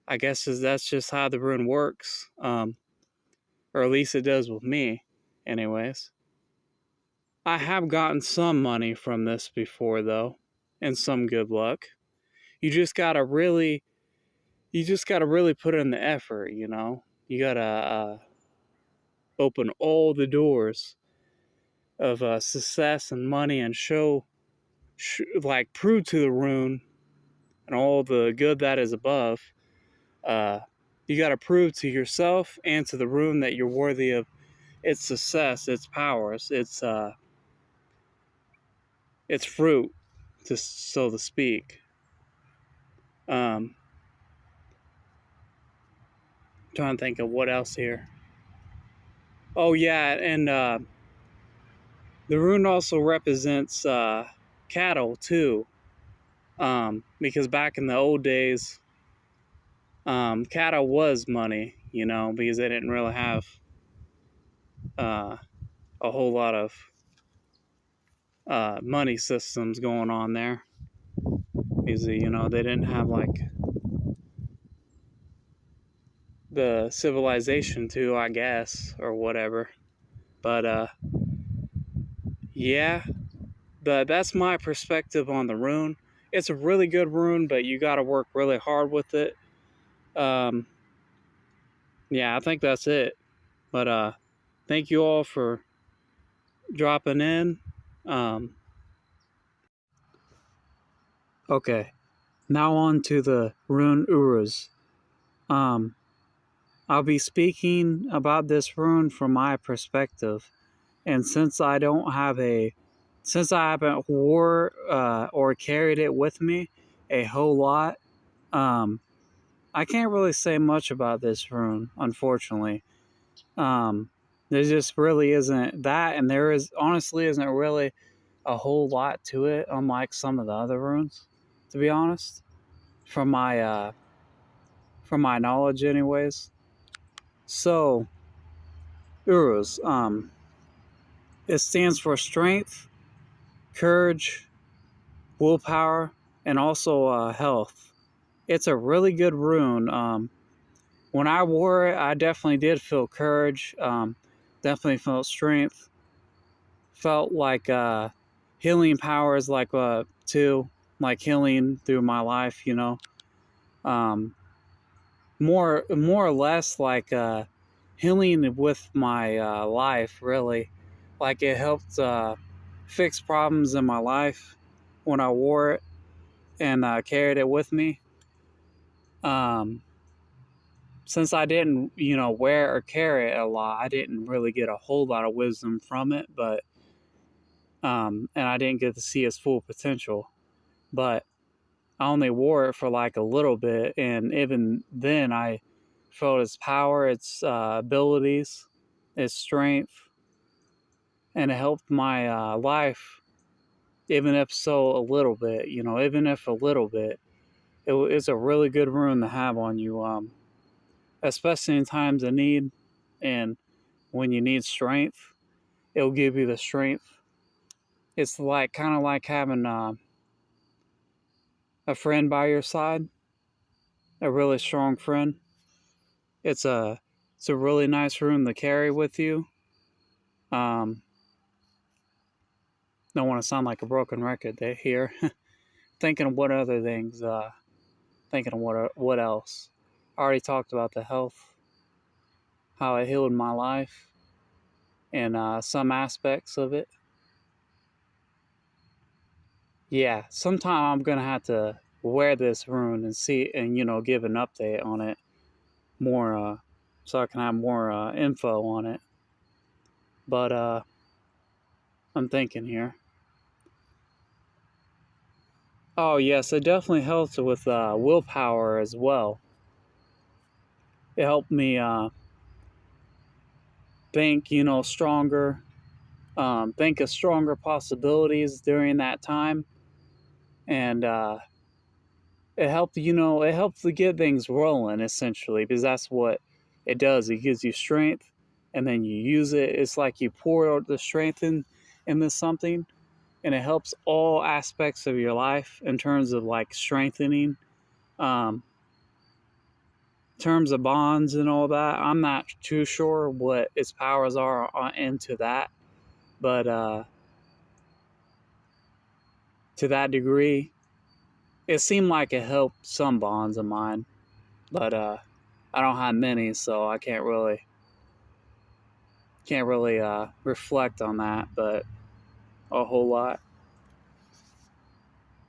I guess that's just how the rune works, or at least it does with me. Anyways, I have gotten some money from this before, though, and some good luck. You just gotta really put in the effort, you know. You gotta open all the doors of success and money and prove to the rune and all the good that is above. You got to prove to yourself and to the rune that you're worthy of its success, its powers, its fruit, so to speak. Trying to think of what else here. Oh yeah, and the rune also represents cattle too, because back in the old days, cattle was money, you know, because they didn't really have a whole lot of money systems going on there, because you know they didn't have like the civilization too, I guess, or whatever. But yeah, that's my perspective on the rune. It's a really good rune, but you got to work really hard with it. Yeah, I think that's it. But thank you all for dropping in. Okay, now on to the rune Uruz. I'll be speaking about this rune from my perspective, and since I haven't wore or carried it with me a whole lot, I can't really say much about this rune, unfortunately. There just really isn't that, and there honestly isn't really a whole lot to it, unlike some of the other runes, to be honest, from my knowledge, anyways. So, Uruz, it stands for strength, courage, willpower, and also health. It's a really good rune. When I wore it, I definitely did feel courage. Definitely felt strength. Felt like healing powers, too, like healing through my life. You know, more or less like healing with my life. Really, like it helped fix problems in my life when I wore it and carried it with me. Since I didn't, you know, wear or carry it a lot, I didn't really get a whole lot of wisdom from it, but and I didn't get to see its full potential. But I only wore it for like a little bit, and even then, I felt its power, its abilities, its strength, and it helped my life, even if so a little bit. You know, even if a little bit, it's a really good rune to have on you. Especially in times of need and when you need strength, it'll give you the strength. It's like kind of like having a friend by your side, a really strong friend. It's a really nice rune to carry with you. Don't want to sound like a broken record here. Thinking of what other things. Thinking of what else. I already talked about the health, how it healed my life, and some aspects of it. Yeah, sometime I'm gonna have to wear this rune and see, and you know, give an update on it more, so I can have more info on it. But I'm thinking here. Oh yes, it definitely helps with willpower as well. It helped me think, you know, stronger, think of stronger possibilities during that time, and it helped, you know, it helps to get things rolling essentially, because that's what it does. It gives you strength, and then you use it. It's like you pour out the strength into something, and it helps all aspects of your life in terms of like strengthening, um, terms of bonds and all that. I'm not too sure what its powers are into that, but to that degree. It seemed like it helped some bonds of mine, but I don't have many, so I can't really reflect on that, but a whole lot.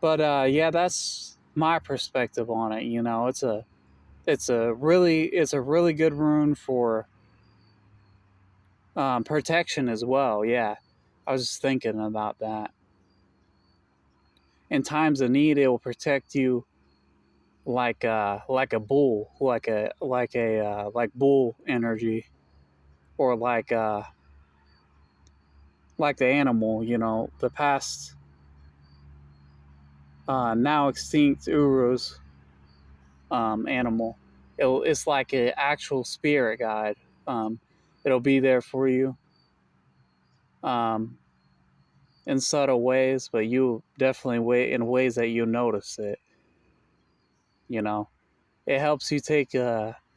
But yeah, that's my perspective on it. You know, it's a really good rune for protection as well. Yeah, I was just thinking about that. In times of need, it will protect you like a bull, like bull energy, or like the animal. You know, the past now extinct Uru's animal. It's like an actual spirit guide. It'll be there for you in subtle ways, but you definitely in ways that you notice it. You know, it helps you take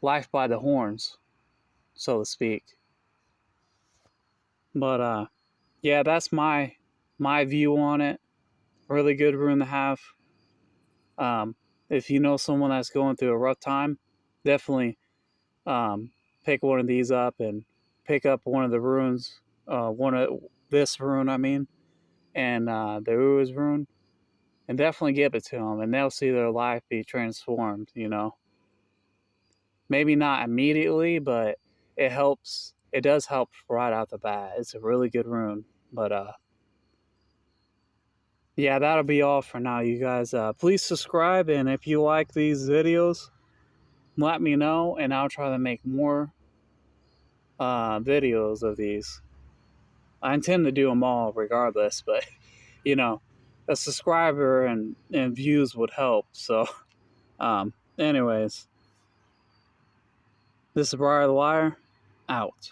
life by the horns, so to speak. But yeah, that's my view on it. Really good rune to have. If you know someone that's going through a rough time, definitely pick one of these up and pick up one of the runes. One of this rune, I mean, and the Uru's rune, and definitely give it to them, and they'll see their life be transformed. You know, maybe not immediately, but it helps. It does help right out the bat. It's a really good rune. But yeah, that'll be all for now, you guys. Please subscribe, and if you like these videos, let me know, and I'll try to make more videos of these. I intend to do them all regardless, but you know, a subscriber and views would help. So, anyways, this is Briar the Liar, out.